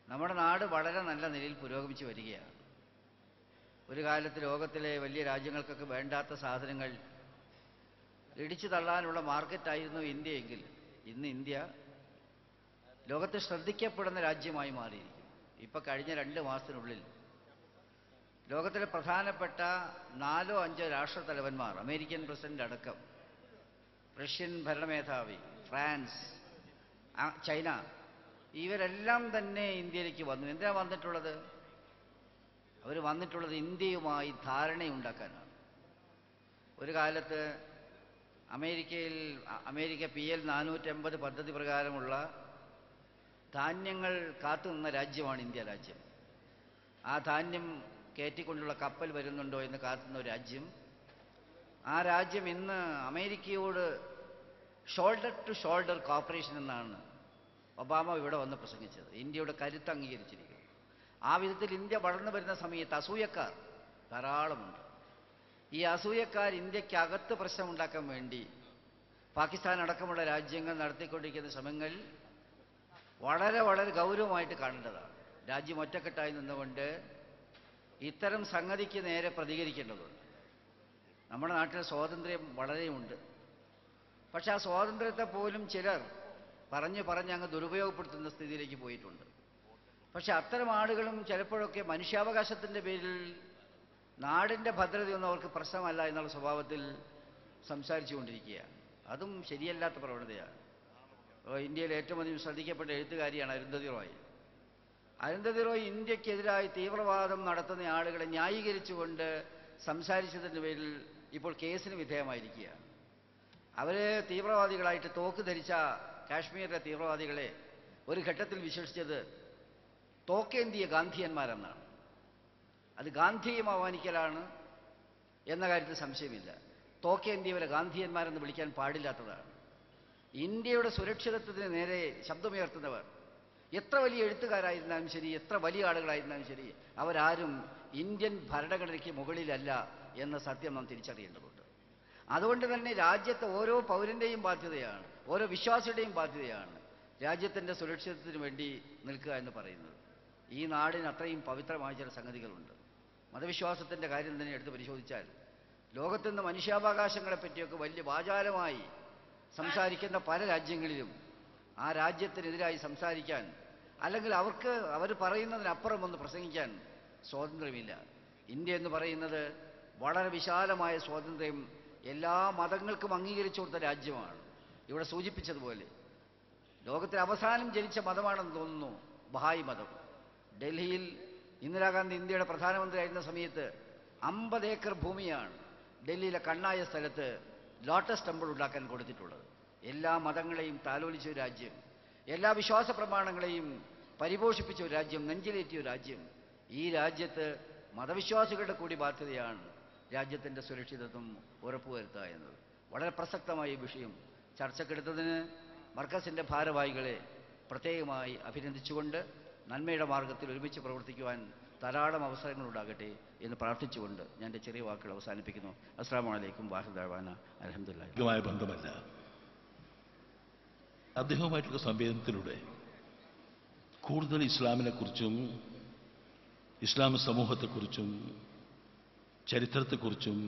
നമ്മുടെ നാട് വളരെ നല്ല നിലയിൽ പുരോഗമിച്ച് വരികയാണ്. ഒരു കാലത്ത് ലോകത്തിലെ വലിയ രാജ്യങ്ങൾക്കൊക്കെ വേണ്ടാത്ത സാധനങ്ങൾ ഇടിച്ചു തള്ളാനുള്ള മാർക്കറ്റായിരുന്നു ഇന്ത്യയെങ്കിൽ ഇന്ന് ഇന്ത്യ ലോകത്ത് ശ്രദ്ധിക്കപ്പെടുന്ന രാജ്യമായി മാറിയിരിക്കും. ഇപ്പം കഴിഞ്ഞ 2 മാസത്തിനുള്ളിൽ ലോകത്തിലെ പ്രധാനപ്പെട്ട 4 or 5 രാഷ്ട്രത്തലവന്മാർ, അമേരിക്കൻ പ്രസിഡന്റ് അടക്കം, റഷ്യൻ ഭരണമേധാവി, ഫ്രാൻസ്, ചൈന, ഇവരെല്ലാം തന്നെ ഇന്ത്യയിലേക്ക് വന്നു. എന്തിനാണ് വന്നിട്ടുള്ളത്? അവർ വന്നിട്ടുള്ളത് ഇന്ത്യയുമായി ധാരണയുണ്ടാക്കാനാണ്. ഒരു കാലത്ത് അമേരിക്ക PL 450 പദ്ധതി പ്രകാരമുള്ള ധാന്യങ്ങൾ കാത്തുനിന്ന രാജ്യമാണ് ഇന്ത്യ രാജ്യം. ആ ധാന്യം കയറ്റിക്കൊണ്ടുള്ള കപ്പൽ വരുന്നുണ്ടോ എന്ന് കാത്തുന്ന ഒരു രാജ്യം. ആ രാജ്യം ഇന്ന് അമേരിക്കയോട് ഷോൾഡർ ടു ഷോൾഡർ കോപ്പറേഷൻ എന്നാണ് ഒബാമ ഇവിടെ വന്ന് പ്രസംഗിച്ചത്. ഇന്ത്യയുടെ കരുത്ത് അംഗീകരിച്ചിരിക്കുന്നു. ആ വിധത്തിൽ ഇന്ത്യ വളർന്നു വരുന്ന സമയത്ത് അസൂയക്കാർ ധാരാളമുണ്ട്. ഈ അസൂയക്കാർ ഇന്ത്യക്കകത്ത് പ്രശ്നമുണ്ടാക്കാൻ വേണ്ടി പാകിസ്ഥാൻ അടക്കമുള്ള രാജ്യങ്ങൾ നടത്തിക്കൊണ്ടിരിക്കുന്ന ശ്രമങ്ങൾ വളരെ വളരെ ഗൗരവമായിട്ട് കാണേണ്ടതാണ്. രാജ്യം ഒറ്റക്കെട്ടായി നിന്നുകൊണ്ട് ഇത്തരം സംഗതിക്ക് നേരെ പ്രതികരിക്കേണ്ടതുണ്ട്. നമ്മുടെ നാട്ടിൽ സ്വാതന്ത്ര്യം വളരെയുണ്ട്. പക്ഷെ ആ സ്വാതന്ത്ര്യത്തെ പോലും ചിലർ പറഞ്ഞ് അങ്ങ് ദുരുപയോഗപ്പെടുത്തുന്ന സ്ഥിതിയിലേക്ക് പോയിട്ടുണ്ട്. പക്ഷെ അത്തരം ആളുകളും ചിലപ്പോഴൊക്കെ മനുഷ്യാവകാശത്തിൻ്റെ പേരിൽ നാടിൻ്റെ ഭദ്രതയൊന്നും അവർക്ക് പ്രശ്നമല്ല എന്നുള്ള സ്വഭാവത്തിൽ സംസാരിച്ചു കൊണ്ടിരിക്കുകയാണ്. അതും ശരിയല്ലാത്ത പ്രവണതയാണ്. ഇന്ത്യയിൽ ഏറ്റവും അധികം ശ്രദ്ധിക്കപ്പെട്ട എഴുത്തുകാരിയാണ് അരുന്ധതി റോയ്. അരുന്ധതി റോയ് ഇന്ത്യക്കെതിരായി തീവ്രവാദം നടത്തുന്ന ആളുകളെ ന്യായീകരിച്ചുകൊണ്ട് സംസാരിച്ചതിൻ്റെ പേരിൽ ഇപ്പോൾ കേസിന് വിധേയമായിരിക്കുകയാണ്. അവർ തീവ്രവാദികളായിട്ട് തോക്ക് ധരിച്ച കാശ്മീരിലെ തീവ്രവാദികളെ ഒരു ഘട്ടത്തിൽ വിശേഷിച്ചത് തോക്കേന്തിയ ഗാന്ധിയന്മാരെന്നാണ്. അത് ഗാന്ധിയും അവമാനിക്കലാണ് എന്ന കാര്യത്തിൽ സംശയമില്ല. തോക്കേന്ത്യവരെ ഗാന്ധിയന്മാരെന്ന് വിളിക്കാൻ പാടില്ലാത്തതാണ്. ഇന്ത്യയുടെ സുരക്ഷിതത്വത്തിന് നേരെ ശബ്ദമുയർത്തുന്നവർ എത്ര വലിയ എഴുത്തുകാരായിരുന്നാലും ശരി, എത്ര വലിയ ആളുകളായിരുന്നാലും ശരി, അവരാരും ഇന്ത്യൻ ഭരണഘടനയ്ക്ക് മുകളിലല്ല എന്ന സത്യം നാം തിരിച്ചറിയേണ്ടതുണ്ട്. അതുകൊണ്ട് തന്നെ രാജ്യത്തെ ഓരോ പൗരൻ്റെയും ബാധ്യതയാണ്, ഓരോ വിശ്വാസിയുടെയും ബാധ്യതയാണ് രാജ്യത്തിൻ്റെ സുരക്ഷിതത്വത്തിന് വേണ്ടി നിൽക്കുക എന്ന് പറയുന്നത്. ഈ നാടിന് അത്രയും പവിത്രമായ ചില സംഗതികളുണ്ട്. മതവിശ്വാസത്തിൻ്റെ കാര്യം തന്നെ എടുത്ത് പരിശോധിച്ചാൽ ലോകത്തുനിന്ന് മനുഷ്യാവകാശങ്ങളെപ്പറ്റിയൊക്കെ വലിയ വാചാലമായി സംസാരിക്കുന്ന പല രാജ്യങ്ങളിലും ആ രാജ്യത്തിനെതിരായി സംസാരിക്കാൻ, അല്ലെങ്കിൽ അവർ പറയുന്നതിനപ്പുറം ഒന്ന് പ്രസംഗിക്കാൻ സ്വാതന്ത്ര്യമില്ല. ഇന്ത്യ എന്ന് പറയുന്നത് വളരെ വിശാലമായ സ്വാതന്ത്ര്യം എല്ലാ മതങ്ങൾക്കും അംഗീകരിച്ചു കൊടുത്ത രാജ്യമാണ്. ഇവിടെ സൂചിപ്പിച്ചതുപോലെ ലോകത്തിൽ അവസാനം ജനിച്ച മതമാണെന്ന് തോന്നുന്നു ബഹായി മതം. ഡൽഹിയിൽ ഇന്ദിരാഗാന്ധി ഇന്ത്യയുടെ പ്രധാനമന്ത്രിയായിരുന്ന സമയത്ത് 50 ഏക്കർ ഭൂമിയാണ് ഡൽഹിയിലെ കണ്ണായ സ്ഥലത്ത് ലോട്ടസ് ടെമ്പിൾ ഉണ്ടാക്കാൻ കൊടുത്തിട്ടുള്ളത്. എല്ലാ മതങ്ങളെയും താലോലിച്ച ഒരു രാജ്യം, എല്ലാ വിശ്വാസ പ്രമാണങ്ങളെയും പരിപോഷിപ്പിച്ച ഒരു രാജ്യം, നെഞ്ചിലേറ്റിയ ഒരു രാജ്യം. ഈ രാജ്യത്ത് മതവിശ്വാസികളുടെ കൂടി ബാധ്യതയാണ് രാജ്യത്തിൻ്റെ സുരക്ഷിതത്വം ഉറപ്പുവരുത്തുക എന്നത്. വളരെ പ്രസക്തമായ ഈ വിഷയം ചർച്ചക്കെടുത്തതിന് മർക്കസിൻ്റെ ഭാരവാഹികളെ പ്രത്യേകമായി അഭിനന്ദിച്ചുകൊണ്ട് നന്മയുടെ മാർഗത്തിൽ ഒരുമിച്ച് പ്രവർത്തിക്കുവാൻ ധാരാളം അവസരങ്ങളുണ്ടാകട്ടെ എന്ന് പ്രാർത്ഥിച്ചുകൊണ്ട് ഞാൻ എൻ്റെ ചെറിയ വാക്കുകൾ അവസാനിപ്പിക്കുന്നു. അസ്സലാമു അലൈക്കും വാഹിദാന അൽഹംദുലില്ലാഹ്. ബന്ധമല്ല, അദ്ദേഹവുമായിട്ടുള്ള സംവേദനത്തിലൂടെ കൂടുതൽ ഇസ്ലാമിനെക്കുറിച്ചും ഇസ്ലാം സമൂഹത്തെക്കുറിച്ചും ചരിത്രത്തെക്കുറിച്ചും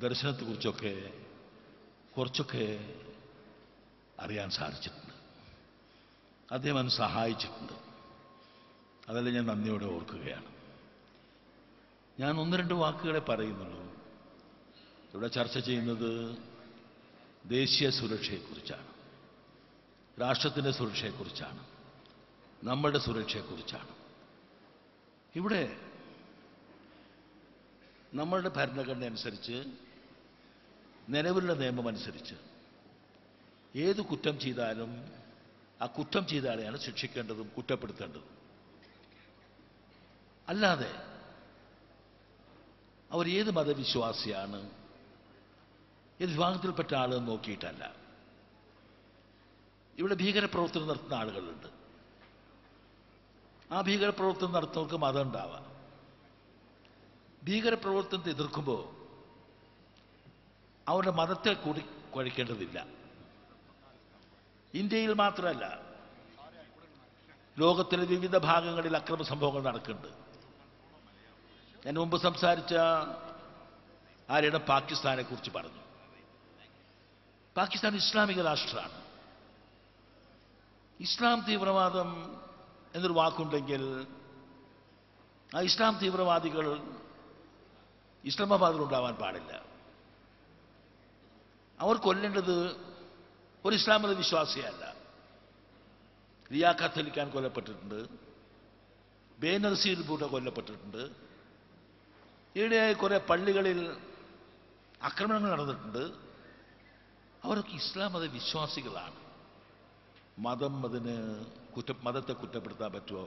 ദർശനത്തെക്കുറിച്ചൊക്കെ കുറച്ചൊക്കെ അറിയാൻ സാധിച്ചിട്ടുണ്ട്. അദ്ദേഹം അത് സഹായിച്ചിട്ടുണ്ട്. അതെല്ലാം ഞാൻ നന്ദിയോടെ ഓർക്കുകയാണ്. ഞാൻ ഒന്ന് രണ്ട് വാക്കുകളെ പറയുന്നുള്ളൂ. ഇവിടെ ചർച്ച ചെയ്യുന്നത് ദേശീയ സുരക്ഷയെക്കുറിച്ചാണ്, രാഷ്ട്രത്തിൻ്റെ സുരക്ഷയെക്കുറിച്ചാണ്, നമ്മുടെ സുരക്ഷയെക്കുറിച്ചാണ്. ഇവിടെ നമ്മളുടെ ഭരണഘടന അനുസരിച്ച്, നിലവിലുള്ള നിയമം അനുസരിച്ച് ഏത് കുറ്റം ചെയ്താലും ആ കുറ്റം ചെയ്ത ആളെയാണ് ശിക്ഷിക്കേണ്ടതും കുറ്റപ്പെടുത്തേണ്ടതും. അല്ലാതെ അവർ ഏത് മതവിശ്വാസിയാണ്, ഏത് വിഭാഗത്തിൽപ്പെട്ട ആളെന്ന് നോക്കിയിട്ടല്ല. ഇവിടെ ഭീകരപ്രവർത്തനം നടത്തുന്ന ആളുകളുണ്ട്. ആ ഭീകരപ്രവർത്തനം നടത്തുന്നവർക്ക് മതം ഉണ്ടാവാം. ഭീകരപ്രവർത്തനത്തെ എതിർക്കുമ്പോൾ അവരുടെ മതത്തെ കൂടി കുഴക്കേണ്ടതില്ല. ഇന്ത്യയിൽ മാത്രമല്ല, ലോകത്തിലെ വിവിധ ഭാഗങ്ങളിൽ അക്രമ സംഭവങ്ങൾ നടക്കുന്നുണ്ട്. ഞാൻ മുമ്പ് സംസാരിച്ച ആരെയും പാകിസ്ഥാനെ കുറിച്ച് പറഞ്ഞു. പാകിസ്ഥാൻ ഇസ്ലാമിക രാഷ്ട്രമാണ്. ഇസ്ലാം തീവ്രവാദം എന്നൊരു വാക്കുണ്ടെങ്കിൽ ആ ഇസ്ലാം തീവ്രവാദികൾ ഇസ്ലാമാബാദിലുണ്ടാവാൻ പാടില്ല. അവർ കൊല്ലേണ്ടത് ഒരു ഇസ്ലാം മത വിശ്വാസിയല്ല. റിയാഖത്ത് അലി ഖാൻ കൊല്ലപ്പെട്ടിട്ടുണ്ട്, ബേനസീർ ഭൂട്ടോ കൊല്ലപ്പെട്ടിട്ടുണ്ട്. ഈയിടെയായി കുറെ പള്ളികളിൽ ആക്രമണങ്ങൾ നടന്നിട്ടുണ്ട്. അവരൊക്കെ ഇസ്ലാം മത വിശ്വാസികളാണ്. മതത്തെ കുറ്റപ്പെടുത്താൻ പറ്റുമോ?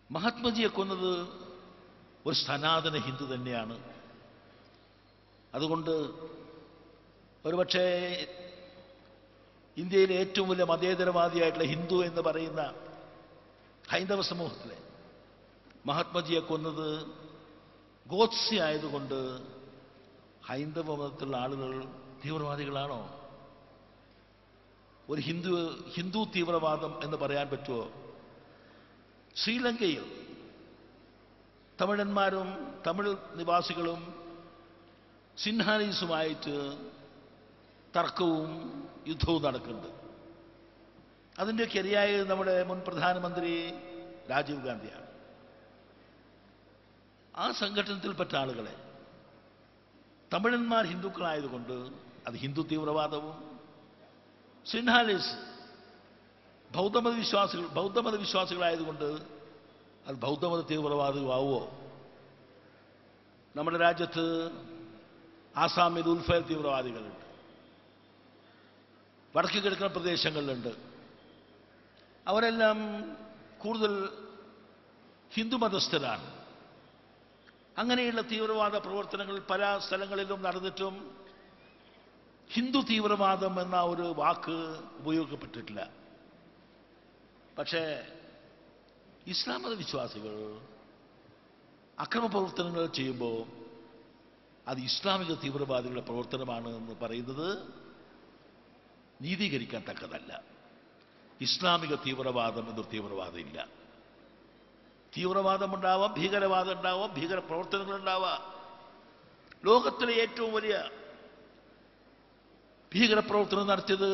മഹാത്മജിയെ കൊന്നത് ഒരു സനാതന ഹിന്ദു തന്നെയാണ്. അതുകൊണ്ട് ഒരുപക്ഷേ ഇന്ത്യയിലെ ഏറ്റവും വലിയ മതേതരവാദിയായിട്ടുള്ള ഹിന്ദു എന്ന് പറയുന്ന ഹൈന്ദവ സമൂഹത്തിലെ മഹാത്മജിയെ കൊന്നത് ഗോഡ്സെ ആയതുകൊണ്ട് ഹൈന്ദവ മതത്തിലുള്ള ആളുകൾ തീവ്രവാദികളാണോ? ഒരു ഹിന്ദു തീവ്രവാദം എന്ന് പറയാൻ പറ്റുമോ? ശ്രീലങ്കയിൽ തമിഴന്മാരും തമിഴ് നിവാസികളും സിൻഹാലീസുമായിട്ട് തർക്കവും യുദ്ധവും നടക്കുന്നുണ്ട്. അതിൻ്റെയൊക്കെ ഇരയായ നമ്മുടെ മുൻ പ്രധാനമന്ത്രി രാജീവ് ഗാന്ധിയാണ്. ആ സംഘടനത്തിൽപ്പെട്ട ആളുകളെ തമിഴന്മാർ ഹിന്ദുക്കളായതുകൊണ്ട് അത് ഹിന്ദു തീവ്രവാദവും, സിൻഹാലീസ് ബൗദ്ധമത വിശ്വാസികളായതുകൊണ്ട് അത് ബൗദ്ധമത തീവ്രവാദമാവുമോ? നമ്മുടെ രാജ്യത്ത് ആസാമിൽ ഉൾഫയർ തീവ്രവാദികളുണ്ട്, വടക്ക് കിഴക്കൻ പ്രദേശങ്ങളിലുണ്ട്. അവരെല്ലാം കൂടുതൽ ഹിന്ദുമതസ്ഥരാണ്. അങ്ങനെയുള്ള തീവ്രവാദ പ്രവർത്തനങ്ങൾ പല സ്ഥലങ്ങളിലും നടന്നിട്ടും ഹിന്ദു തീവ്രവാദം എന്ന ഒരു വാക്ക് ഉപയോഗിക്കപ്പെട്ടിട്ടില്ല. പക്ഷേ ഇസ്ലാം മത വിശ്വാസികൾ അക്രമ പ്രവർത്തനങ്ങൾ ചെയ്യുമ്പോൾ അത് ഇസ്ലാമിക തീവ്രവാദികളുടെ പ്രവർത്തനമാണ് എന്ന് പറയുന്നത് നീതീകരിക്കാൻ തക്കതല്ല. ഇസ്ലാമിക തീവ്രവാദം എന്നൊരു തീവ്രവാദം ഇല്ല. തീവ്രവാദമുണ്ടാവാം, ഭീകരവാദം ഉണ്ടാവാം, ഭീകര പ്രവർത്തനങ്ങളുണ്ടാവാം. ലോകത്തിലെ ഏറ്റവും വലിയ ഭീകരപ്രവർത്തനം നടത്തിയത്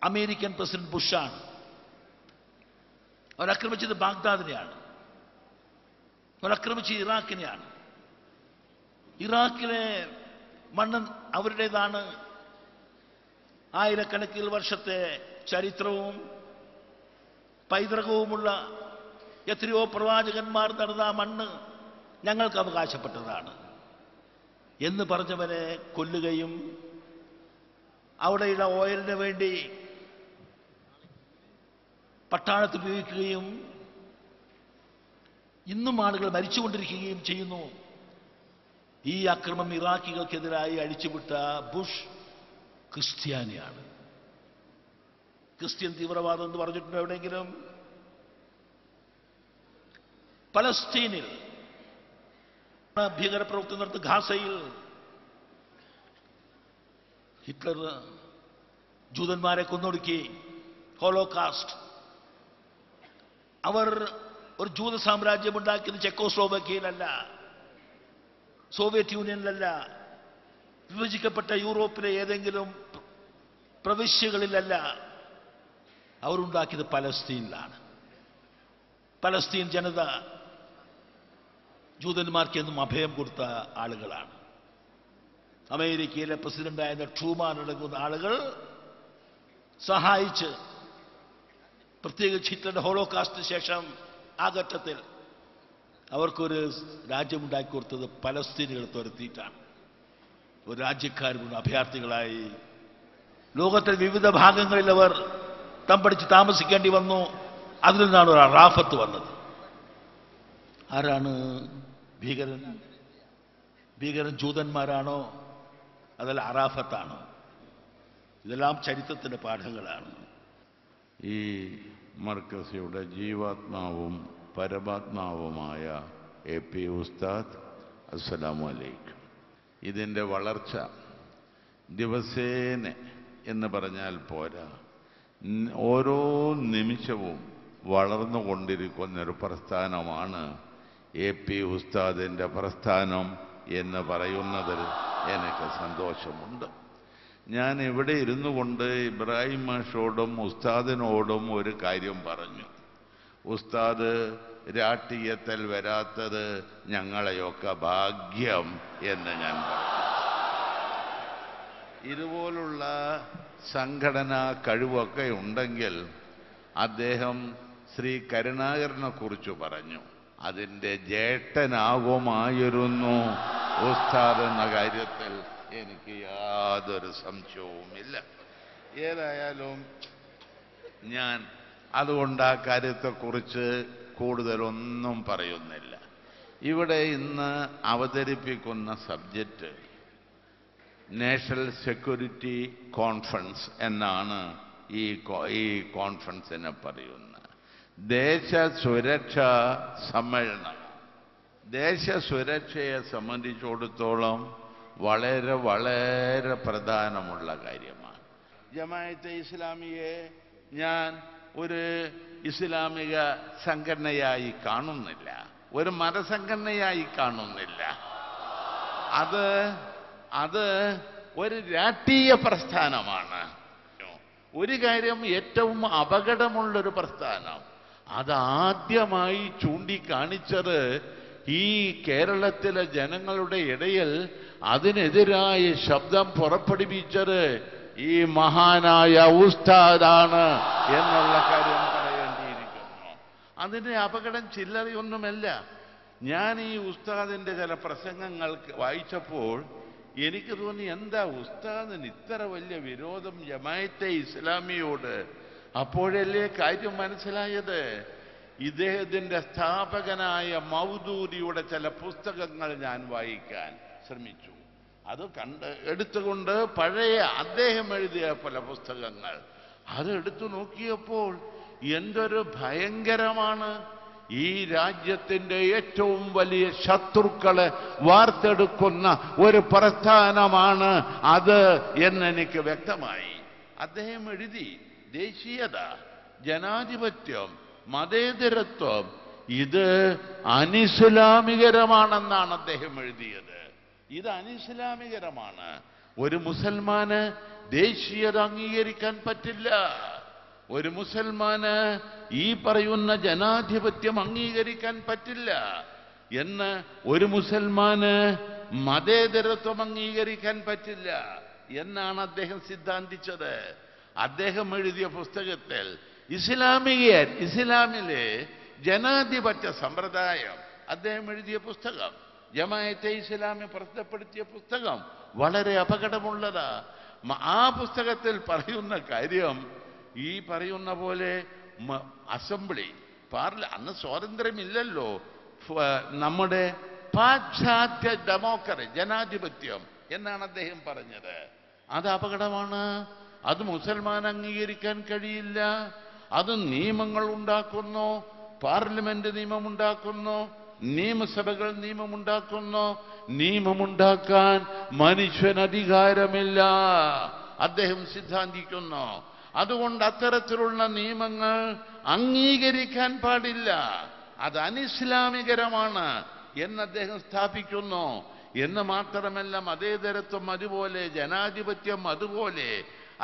അമേരിക്കൻ പ്രസിഡന്റ് ബുഷാണ്. അവരാക്രമിച്ചത് ബാഗ്ദാദിനെയാണ്, അവരാക്രമിച്ചത് ഇറാഖിനെയാണ്. ഇറാഖിലെ മണ്ണ് അവരുടേതാണ്. ആയിരക്കണക്കിൽ വർഷത്തെ ചരിത്രവും പൈതൃകവുമുള്ള എത്രയോ പ്രവാചകന്മാർ നടന്ന ആ മണ്ണ് ഞങ്ങൾക്ക് അവകാശപ്പെട്ടതാണ് എന്ന് പറഞ്ഞവരെ കൊല്ലുകയും അവിടെയുള്ള ഓയിലിന് വേണ്ടി പട്ടാളത്തിൽ ഉപയോഗിക്കുകയും ഇന്നും ആളുകൾ മരിച്ചുകൊണ്ടിരിക്കുകയും ചെയ്യുന്നു. ഈ അക്രമം ഇറാഖികൾക്കെതിരായി അഴിച്ചുവിട്ട ബുഷ് ക്രിസ്ത്യാനിയാണ്. ക്രിസ്ത്യൻ തീവ്രവാദം എന്ന് പറഞ്ഞിട്ടുണ്ട് എവിടെയെങ്കിലും? പലസ്തീനിൽ ഭീകരപ്രവർത്തനം നടത്തി ഗാസയിൽ ഹിറ്റ്ലർ ജൂതന്മാരെ കൊന്നൊടുക്കി, ഹോളോകാസ്റ്റ്. അവർ ഒരു ജൂത സാമ്രാജ്യം ഉണ്ടാക്കിയത് ചെക്കോസ്ലോവാക്യയിലല്ല, സോവിയറ്റ് യൂണിയനിലല്ല, വിഭജിക്കപ്പെട്ട യൂറോപ്പിലെ ഏതെങ്കിലും പ്രവിശ്യകളിലല്ല. അവരുണ്ടാക്കിയത് പലസ്തീനിലാണ്. പലസ്തീൻ ജനത ജൂതന്മാർക്ക് എന്നും അഭയം കൊടുത്ത ആളുകളാണ്. അമേരിക്കയിലെ പ്രസിഡന്റായ ട്രൂമാൻ അടങ്ങുന്ന ആളുകൾ സഹായിച്ച്, പ്രത്യേകിച്ച് ഹിറ്റ്ലറുടെ ഹോളോകാസ്റ്റിന് ശേഷം ആ ഘട്ടത്തിൽ അവർക്കൊരു രാജ്യമുണ്ടാക്കി കൊടുത്തത് പലസ്തീനുകളെ തുരത്തിയിട്ടാണ്. ഒരു രാജ്യക്കാരും അഭയാർത്ഥികളായി ലോകത്തെ വിവിധ ഭാഗങ്ങളിൽ അവർ തമ്പടിച്ച് താമസിക്കേണ്ടി വന്നു. അതിൽ നിന്നാണ് ഒരു അറാഫത്ത് വന്നത്. ആരാണ് ഭീകരൻ? ഭീകരൻ ജൂതന്മാരാണോ അതല്ല അറാഫത്താണോ? ഇതെല്ലാം ചരിത്രത്തിൻ്റെ പാഠങ്ങളാണ്. ഈ മർക്കസിയുടെ ജീവാത്മാവും പരമാത്മാവുമായ AP ഉസ്താദ്, അസ്സലാമു അലൈക്കും. ഇതിൻ്റെ വളർച്ച ദിവസേന എന്ന് പറഞ്ഞാൽ പോരാ, ഓരോ നിമിഷവും വളർന്നുകൊണ്ടിരിക്കുന്നൊരു പ്രസ്ഥാനമാണ് AP ഉസ്താദിൻ്റെ പ്രസ്ഥാനം എന്ന് പറയുന്നതിൽ എനിക്ക് സന്തോഷമുണ്ട്. ഞാൻ ഇവിടെ ഇരുന്നു കൊണ്ട് ഇബ്രാഹിം മാഷോടും ഉസ്താദിനോടും ഒരു കാര്യം പറഞ്ഞു. ഉസ്താദ് രാഷ്ട്രീയത്തിൽ വരാത്തത് ഞങ്ങളെയൊക്കെ ഭാഗ്യം എന്ന് ഞാൻ പറഞ്ഞു. ഇതുപോലുള്ള സംഘടനാ കഴിവൊക്കെ ഉണ്ടെങ്കിൽ അദ്ദേഹം ശ്രീ കരുണാകരനെ കുറിച്ച് പറഞ്ഞു, അതിൻ്റെ ജ്യേഷ്ഠനാകുമായിരുന്നു ഉസ്താദ് എന്ന കാര്യത്തിൽ എനിക്ക് യാതൊരു സംശയവുമില്ല. ഏതായാലും ഞാൻ അതുകൊണ്ട് ആ കാര്യത്തെക്കുറിച്ച് കൂടുതലൊന്നും പറയുന്നില്ല. ഇവിടെ ഇന്ന് അവതരിപ്പിക്കുന്ന സബ്ജക്റ്റ് നാഷണൽ സെക്യൂരിറ്റി കോൺഫറൻസ് എന്നാണ് ഈ കോൺഫറൻസിനെ പറയുന്നത്. ദേശസുരക്ഷാ സമ്മേളനം. ദേശസുരക്ഷയെ സംബന്ധിച്ചിടത്തോളം വളരെ വളരെ പ്രധാനമുള്ള കാര്യമാണ്. ജമാഅത്തെ ഇസ്ലാമിയെ ഞാൻ ഒരു ഇസ്ലാമിക സംഘടനയായി കാണുന്നില്ല, ഒരു മതസംഘടനയായി കാണുന്നില്ല. അത് ഒരു രാഷ്ട്രീയ പ്രസ്ഥാനമാണ്. ഒരു കാര്യം, ഏറ്റവും അപകടമുള്ളൊരു പ്രസ്ഥാനം, അതാദ്യമായി ചൂണ്ടിക്കാണിച്ചത് ഈ കേരളത്തിലെ ജനങ്ങളുടെ ഇടയിൽ അതിനെതിരായ ശബ്ദം പുറപ്പെടുവിച്ചത് ഈ മഹാനായ ഉസ്താദാണ് എന്നുള്ള കാര്യം പറയേണ്ടിയിരിക്കുന്നു. അതിൻ്റെ അപകടം ചില്ലറയൊന്നുമല്ല. ഞാൻ ഈ ഉസ്താദിൻ്റെ ചില പ്രസംഗങ്ങൾ വായിച്ചപ്പോൾ എനിക്ക് തോന്നി, എന്താ ഉസ്താദിന് ഇത്ര വലിയ വിരോധം ജമാഅത്തെ ഇസ്ലാമിയോട്? അപ്പോഴല്ലേ കാര്യം മനസ്സിലായത്. ഇദ്ദേഹത്തിൻ്റെ സ്ഥാപകനായ മൗദൂദിയുടെ ചില പുസ്തകങ്ങൾ ഞാൻ വായിക്കാൻ ശ്രമിച്ചു. അത് എടുത്തുകൊണ്ട് പഴയ അദ്ദേഹം എഴുതിയ പല പുസ്തകങ്ങൾ അതെടുത്തു നോക്കിയപ്പോൾ എന്തൊരു ഭയങ്കരമാണ്. ഈ രാജ്യത്തിൻ്റെ ഏറ്റവും വലിയ ശത്രുക്കളെ വാർത്തെടുക്കുന്ന ഒരു പ്രസ്ഥാനമാണ് അത് എന്നെനിക്ക് വ്യക്തമായി. അദ്ദേഹം എഴുതി, ദേശീയത, ജനാധിപത്യം, മതേതരത്വം ഇത് അനിസ്ലാമികരമാണെന്നാണ് അദ്ദേഹം എഴുതിയത്. ഇത് അനിസ്ലാമികരമാണ്. ഒരു മുസൽമാന് ദേശീയത അംഗീകരിക്കാൻ പറ്റില്ല. ഒരു മുസൽമാന് ഈ പറയുന്ന ജനാധിപത്യം അംഗീകരിക്കാൻ പറ്റില്ല എന്ന്, ഒരു മുസൽമാന് മതേതരത്വം അംഗീകരിക്കാൻ പറ്റില്ല എന്നാണ് അദ്ദേഹം സിദ്ധാന്തിച്ചത്. അദ്ദേഹം എഴുതിയ പുസ്തകത്തിൽ ഇസ്ലാമിലെ ജനാധിപത്യ സമ്പ്രദായം, അദ്ദേഹം എഴുതിയ പുസ്തകം, ജമാഅത്തെ ഇസ്ലാമി പ്രസിദ്ധപ്പെടുത്തിയ പുസ്തകം വളരെ അപകടമുള്ളതാ. ആ പുസ്തകത്തിൽ പറയുന്ന കാര്യം, ഈ പറയുന്ന പോലെ അസംബ്ലി, അന്ന് സ്വാതന്ത്ര്യമില്ലല്ലോ, നമ്മുടെ പാശ്ചാത്യ ഡെമോക്രസി, ജനാധിപത്യം എന്നാണ് അദ്ദേഹം പറഞ്ഞത്. അത് അപകടമാണ്. അത് മുസൽമാൻ അംഗീകരിക്കാൻ കഴിയില്ല. അത് നിയമങ്ങൾ ഉണ്ടാക്കുന്നു, പാർലമെന്റ് നിയമമുണ്ടാക്കുന്നു, നിയമസഭകൾ നിയമമുണ്ടാക്കുന്നു. നിയമമുണ്ടാക്കാൻ മനുഷ്യന് അധികാരമില്ല, അദ്ദേഹം സിദ്ധാന്തിക്കുന്നു. അതുകൊണ്ട് അത്തരത്തിലുള്ള നിയമങ്ങൾ അംഗീകരിക്കാൻ പാടില്ല. അത് അനിസ്ലാമികരമാണ് എന്ന് അദ്ദേഹം സ്ഥാപിക്കുന്നു. എന്ന് മാത്രമല്ല, മതേതരത്വം അതുപോലെ, ജനാധിപത്യം അതുപോലെ.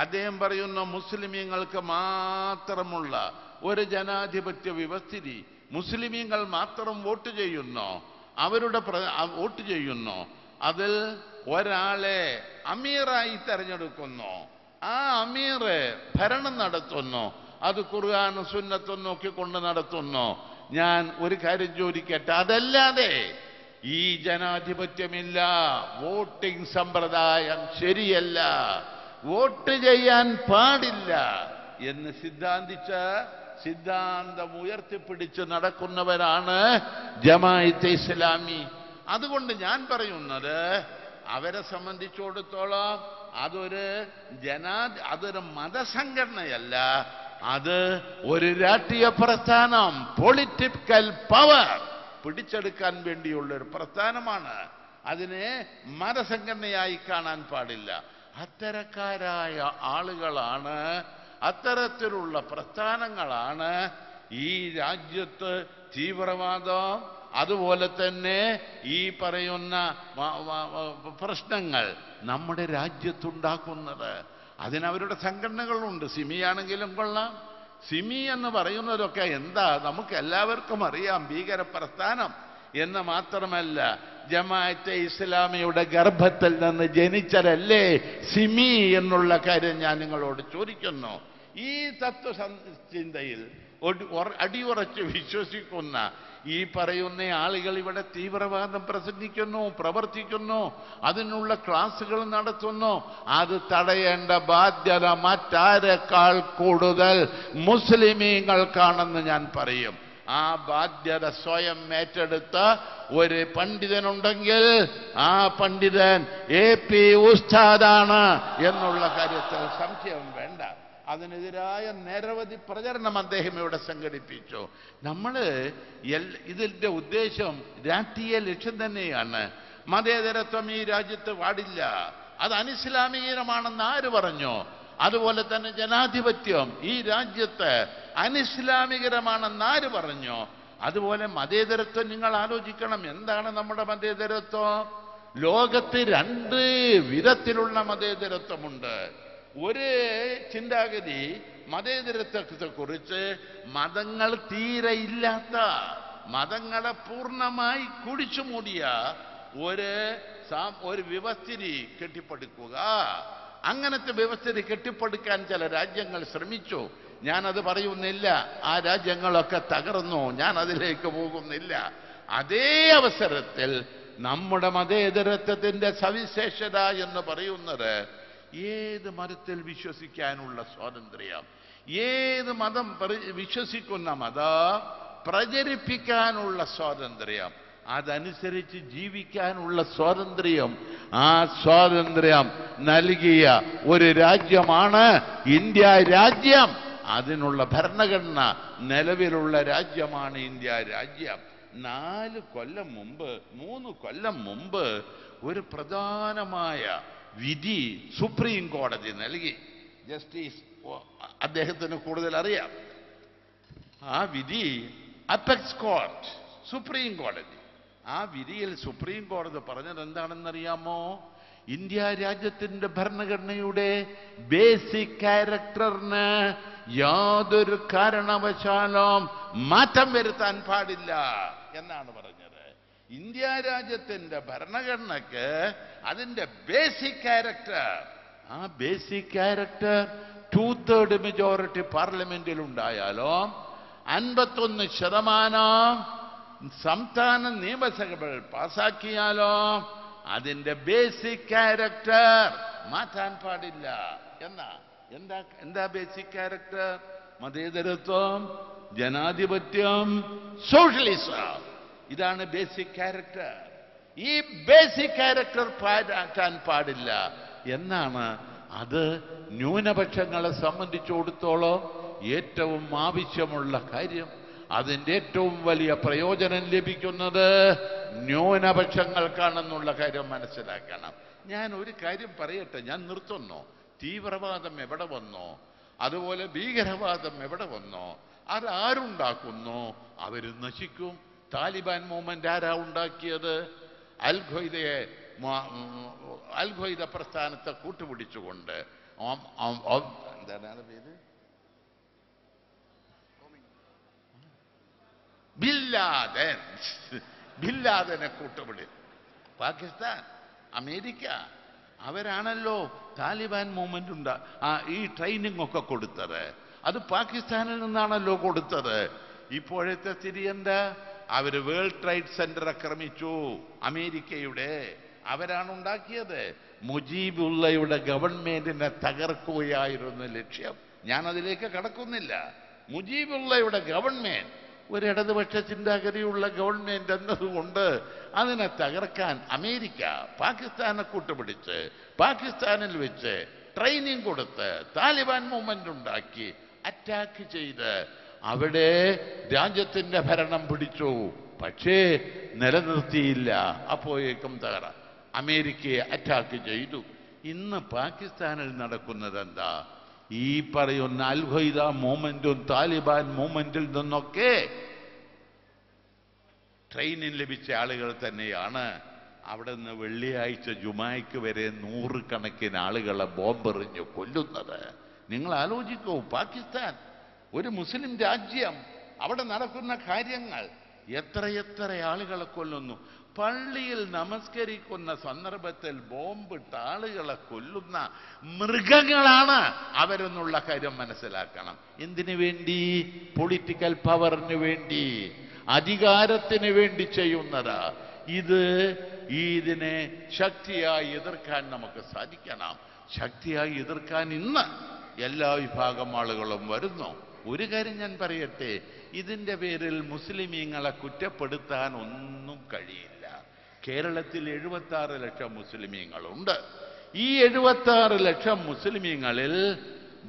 അദ്ദേഹം പറയുന്നു മുസ്ലിമീങ്ങൾക്ക് മാത്രമുള്ള ഒരു ജനാധിപത്യ വ്യവസ്ഥിതി, മുസ്ലിമീങ്ങൾ മാത്രം വോട്ട് ചെയ്യുന്നു, അവരുടെ വോട്ട് ചെയ്യുന്നു, അതിൽ ഒരാളെ അമീറായി തെരഞ്ഞെടുക്കുന്നു, ആ അമീർ ഭരണം നടത്തുന്നു, അത് ഖുർആനും സുന്നത്തും നോക്കിക്കൊണ്ട് നടത്തുന്നു. ഞാൻ ഒരു കാര്യം ചോദിക്കട്ടെ, അതല്ലാതെ ഈ ജനാധിപത്യമില്ല, വോട്ടിംഗ് സമ്പ്രദായം ശരിയല്ല, വോട്ട് ചെയ്യാൻ പാടില്ല എന്ന് സിദ്ധാന്തം ഉയർത്തിപ്പിടിച്ച് നടക്കുന്നവരാണ് ജമാഅത്തെ ഇസ്ലാമി. അതുകൊണ്ട് ഞാൻ പറയുന്നത്, അവരെ സംബന്ധിച്ചിടത്തോളം അതൊരു മതസംഘടനയല്ല, അത് ഒരു രാഷ്ട്രീയ പ്രസ്ഥാനം, പൊളിറ്റിക്കൽ പവർ പിടിച്ചെടുക്കാൻ വേണ്ടിയുള്ള ഒരു പ്രസ്ഥാനമാണ്. അതിനെ മതസംഘടനയായി കാണാൻ പാടില്ല. അത്തരക്കാരായ ആളുകളാണ്, അത്തരത്തിലുള്ള പ്രസ്ഥാനങ്ങളാണ് ഈ രാജ്യത്ത് തീവ്രവാദം, അതുപോലെ തന്നെ ഈ പറയുന്ന പ്രശ്നങ്ങൾ നമ്മുടെ രാജ്യത്തുണ്ടാക്കുന്നത്. അതിനവരുടെ സംഘടനകളുണ്ട്. സിമിയാണെങ്കിലും കൊള്ളാം. സിമി എന്ന് പറയുന്നതൊക്കെ എന്താ നമുക്ക് എല്ലാവർക്കും അറിയാം, ഭീകര പ്രസ്ഥാനം എന്ന് മാത്രമല്ല, ജമാഅത്തെ ഇസ്ലാമിയുടെ ഗർഭത്തിൽ നിന്ന് ജനിച്ചതല്ലേ സിമി എന്നുള്ള കാര്യം ഞാൻ നിങ്ങളോട് ചോദിക്കുന്നു. ഈ തത്വചിന്തയിൽ അടിയുറച്ച് വിശ്വസിക്കുന്ന ഈ പറയുന്ന ആളുകൾ ഇവിടെ തീവ്രവാദം പ്രസംഗിക്കുന്നു, പ്രവർത്തിക്കുന്നു, അതിനുള്ള ക്ലാസുകൾ നടത്തുന്നു. അത് തടയേണ്ട ബാധ്യത മറ്റാരെക്കാൾ കൂടുതൽ മുസ്ലിമീങ്ങൾക്കാണെന്ന് ഞാൻ പറയും. ആ ബാധ്യത സ്വയം ഏറ്റെടുത്ത ഒരു പണ്ഡിതനുണ്ടെങ്കിൽ ആ പണ്ഡിതൻ AP ഉസ്താദാണ് എന്നുള്ള കാര്യത്തിൽ സംശയം വേണ്ട. അതിനെതിരായ നിരവധി പ്രചരണം അദ്ദേഹം ഇവിടെ സംഘടിപ്പിച്ചു. ഇതിന്റെ ഉദ്ദേശം രാഷ്ട്രീയ ലക്ഷ്യം തന്നെയാണ്. മതേതരത്വം ഈ രാജ്യത്ത് പാടില്ല, അത് അനിസ്ലാമികമാണെന്ന് ആര് പറഞ്ഞു? അതുപോലെ തന്നെ ജനാധിപത്യം ഈ രാജ്യത്ത് അനിസ്ലാമികരമാണെന്ന് ആര് പറഞ്ഞു? അതുപോലെ മതേതരത്വം നിങ്ങൾ ആലോചിക്കണം. എന്താണ് നമ്മുടെ മതേതരത്വം? ലോകത്ത് 2 വിധത്തിലുള്ള മതേതരത്വമുണ്ട്. ഒരു ചിന്താഗതി മതേതരത്വത്തെ കുറിച്ച് മതങ്ങൾ തീരെ ഇല്ലാത്ത, മതങ്ങളെ പൂർണ്ണമായി കുടിച്ചു മൂടിയ ഒരു വ്യവസ്ഥിതി കെട്ടിപ്പടുക്കുക. അങ്ങനത്തെ വ്യവസ്ഥിതി കെട്ടിപ്പടുക്കാൻ ചില രാജ്യങ്ങൾ ശ്രമിച്ചു. ഞാനത് പറയുന്നില്ല, ആ രാജ്യങ്ങളൊക്കെ തകർന്നു, ഞാൻ അതിലേക്ക് പോകുന്നില്ല. അതേ അവസരത്തിൽ നമ്മുടെ മതേതരത്വത്തിന്റെ സവിശേഷത എന്ന് പറയുന്നത് ഏത് മതത്തിൽ വിശ്വസിക്കാനുള്ള സ്വാതന്ത്ര്യം, ഏത് മതം വിശ്വസിക്കുന്ന മതം പ്രചരിപ്പിക്കാനുള്ള സ്വാതന്ത്ര്യം, അതനുസരിച്ച് ജീവിക്കാനുള്ള സ്വാതന്ത്ര്യം, ആ സ്വാതന്ത്ര്യം നൽകിയ ഒരു രാജ്യമാണ് ഇന്ത്യ രാജ്യം. അതിനുള്ള ഭരണഘടന നിലവിലുള്ള രാജ്യമാണ് ഇന്ത്യ രാജ്യം. 3 കൊല്ലം മുമ്പ് ഒരു പ്രധാനമായ വിധി സുപ്രീം കോടതി നൽകി. ജസ്റ്റിസ് അദ്ദേഹത്തിന് കൂടുതൽ അറിയാം. ആ വിധി അപ്പെക്സ് കോർട്ട്, സുപ്രീം കോടതി. ആ വിധിയിൽ സുപ്രീം കോടതി പറഞ്ഞത് എന്താണെന്നറിയാമോ? ഇന്ത്യ രാജ്യത്തിന്റെ ഭരണഘടനയുടെ ബേസിക് ക്യാരക്ടറിന് യാതൊരു കാരണവശാലും മാറ്റം വരുത്താൻ പാടില്ല എന്നാണ് പറഞ്ഞത്. ഇന്ത്യ രാജ്യത്തിന്റെ ഭരണഘടനയ്ക്ക് അതിന്റെ ബേസിക് ക്യാരക്ടർ, ആ ബേസിക് ക്യാരക്ടർ 2/3 മെജോറിറ്റി പാർലമെന്റിൽ ഉണ്ടായാലും 51% സംസ്ഥാന നിയമസഭകൾ പാസാക്കിയാലോ അതിന്റെ ബേസിക് ക്യാരക്ടർ മാറ്റാൻ പാടില്ല. എന്താ ബേസിക് ക്യാരക്ടർ? മതേതരത്വം, ജനാധിപത്യം, സോഷ്യലിസം. ഇതാണ് ബേസിക് ക്യാരക്ടർ. ഈ ബേസിക് ക്യാരക്ടർ മാറ്റാൻ പാടില്ല എന്നാണ്. അത് ന്യൂനപക്ഷങ്ങളെ സംബന്ധിച്ചിടത്തോളം ഏറ്റവും ആവശ്യമുള്ള കാര്യം. അതിൻ്റെ ഏറ്റവും വലിയ പ്രയോജനം ലഭിക്കുന്നത് ന്യൂനപക്ഷങ്ങൾക്കാണെന്നുള്ള കാര്യം മനസ്സിലാക്കണം. ഞാൻ ഒരു കാര്യം പറയട്ടെ, ഞാൻ നിർത്തുന്നു. തീവ്രവാദം എവിടെ വന്നോ, അതുപോലെ ഭീകരവാദം എവിടെ വന്നോ, അതാരുണ്ടാക്കുന്നു? അവർ നശിക്കും. താലിബാൻ മൂവ്മെന്റ് ആരാ ഉണ്ടാക്കിയത്? അൽ ഖ്വയ്ദ പ്രസ്ഥാനത്തെ കൂട്ടുപിടിച്ചുകൊണ്ട് എന്താണ് പേര്? ബില്ലാദനെ കൂട്ടുപിടി. പാകിസ്ഥാൻ, അമേരിക്ക അവരാണല്ലോ താലിബാൻ മൂവ്മെന്റ് ഈ ട്രെയിനിങ് ഒക്കെ കൊടുത്തത്. അത് പാകിസ്ഥാനിൽ നിന്നാണല്ലോ കൊടുത്തത്. ഇപ്പോഴത്തെ സ്ഥിതി എന്താ? അവര് വേൾഡ് ട്രേഡ് സെന്റർ ആക്രമിച്ചു, അമേരിക്കയുടെ. അവരാണ് ഉണ്ടാക്കിയത്. മുജീബുള്ളയുടെ ഗവൺമെന്റിനെ തകർക്കുകയായിരുന്നു ലക്ഷ്യം. ഞാൻ അതിലേക്ക് കടക്കുന്നില്ല. മുജീബുള്ളയുടെ ഗവൺമെന്റ് ഒരു ഇടതുപക്ഷ ചിന്താഗതിയുള്ള ഗവൺമെന്റ് എന്നതുകൊണ്ട് അതിനെ തകർക്കാൻ അമേരിക്ക പാകിസ്ഥാനെ കൂട്ടുപിടിച്ച് പാകിസ്ഥാനിൽ വെച്ച് ട്രെയിനിങ് കൊടുത്ത് താലിബാൻ മൂവ്മെന്റ് ഉണ്ടാക്കി അറ്റാക്ക് ചെയ്ത് അവിടെ രാജ്യത്തിന്റെ ഭരണം പിടിച്ചു. പക്ഷേ നിലനിർത്തിയില്ല. അപ്പോഴേക്കും തകര അമേരിക്കയെ അറ്റാക്ക് ചെയ്തു. ഇന്ന് പാകിസ്ഥാനിൽ നടക്കുന്നത് എന്താ? ഈ പറയുന്ന അൽ ഖ്വയ്ദ മൂവ്മെന്റും താലിബാൻ മൂവ്മെന്റിൽ നിന്നൊക്കെ ട്രെയിനിങ് ലഭിച്ച ആളുകൾ തന്നെയാണ് അവിടെ നിന്ന് വെള്ളിയാഴ്ച ജുമായ്ക്ക് വരെ 100 കണക്കിന് ആളുകളെ ബോംബെറിഞ്ഞ് കൊല്ലുന്നത്. നിങ്ങൾ ആലോചിക്കൂ, പാകിസ്ഥാൻ ഒരു മുസ്ലിം രാജ്യം, അവിടെ നടക്കുന്ന കാര്യങ്ങൾ, എത്രയെത്ര ആളുകളെ കൊല്ലുന്നു. പള്ളിയിൽ നമസ്കരിക്കുന്ന സന്ദർഭത്തിൽ ബോംബിട്ട ആളുകളെ കൊല്ലുന്ന മൃഗങ്ങളാണ് അവരെന്നുള്ള കാര്യം മനസ്സിലാക്കണം. എന്തിനു വേണ്ടി? പൊളിറ്റിക്കൽ പവറിന് വേണ്ടി, അധികാരത്തിന് വേണ്ടി ചെയ്യുന്നതാ ഇത്. ഇതിനെ ശക്തിയായി എതിർക്കാൻ നമുക്ക് സാധിക്കണം. ശക്തിയായി എതിർക്കാൻ ഇന്ന് എല്ലാ വിഭാഗം ആളുകളും വരുന്നു. ഒരു കാര്യം ഞാൻ പറയട്ടെ, ഇതിൻ്റെ പേരിൽ മുസ്ലിമീങ്ങളെ കുറ്റപ്പെടുത്താൻ ഒന്നും കഴിയില്ല. കേരളത്തിൽ 76 ലക്ഷം മുസ്ലിമീങ്ങളുണ്ട്. ഈ 76 ലക്ഷം മുസ്ലിമീങ്ങളിൽ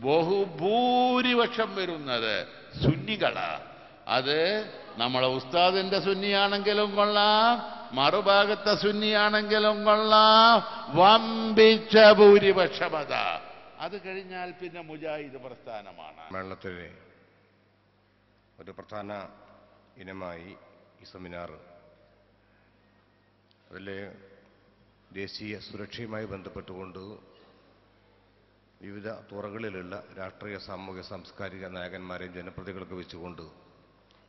ബഹുഭൂരിപക്ഷം വരുന്നത് സുന്നികളാ. അത് നമ്മളെ ഉസ്താദിന്റെ സുന്നിയാണെങ്കിലും കൊള്ളാം, മറുഭാഗത്തെ സുന്നിയാണെങ്കിലും കൊള്ളാം, വമ്പിച്ച ഭൂരിപക്ഷം അതാ. അത് കഴിഞ്ഞാൽ പിന്നെ മുജാഹിദ് പ്രസ്ഥാനമാണ്. സമ്മേളനത്തിലെ ഒരു പ്രധാന ഇനമായി ഈ സെമിനാർ, അതിൽ ദേശീയ സുരക്ഷയുമായി ബന്ധപ്പെട്ടുകൊണ്ട് വിവിധ തുറകളിലുള്ള രാഷ്ട്രീയ, സാമൂഹിക, സാംസ്കാരിക നായകന്മാരെയും ജനപ്രതികളൊക്കെ വെച്ചുകൊണ്ട്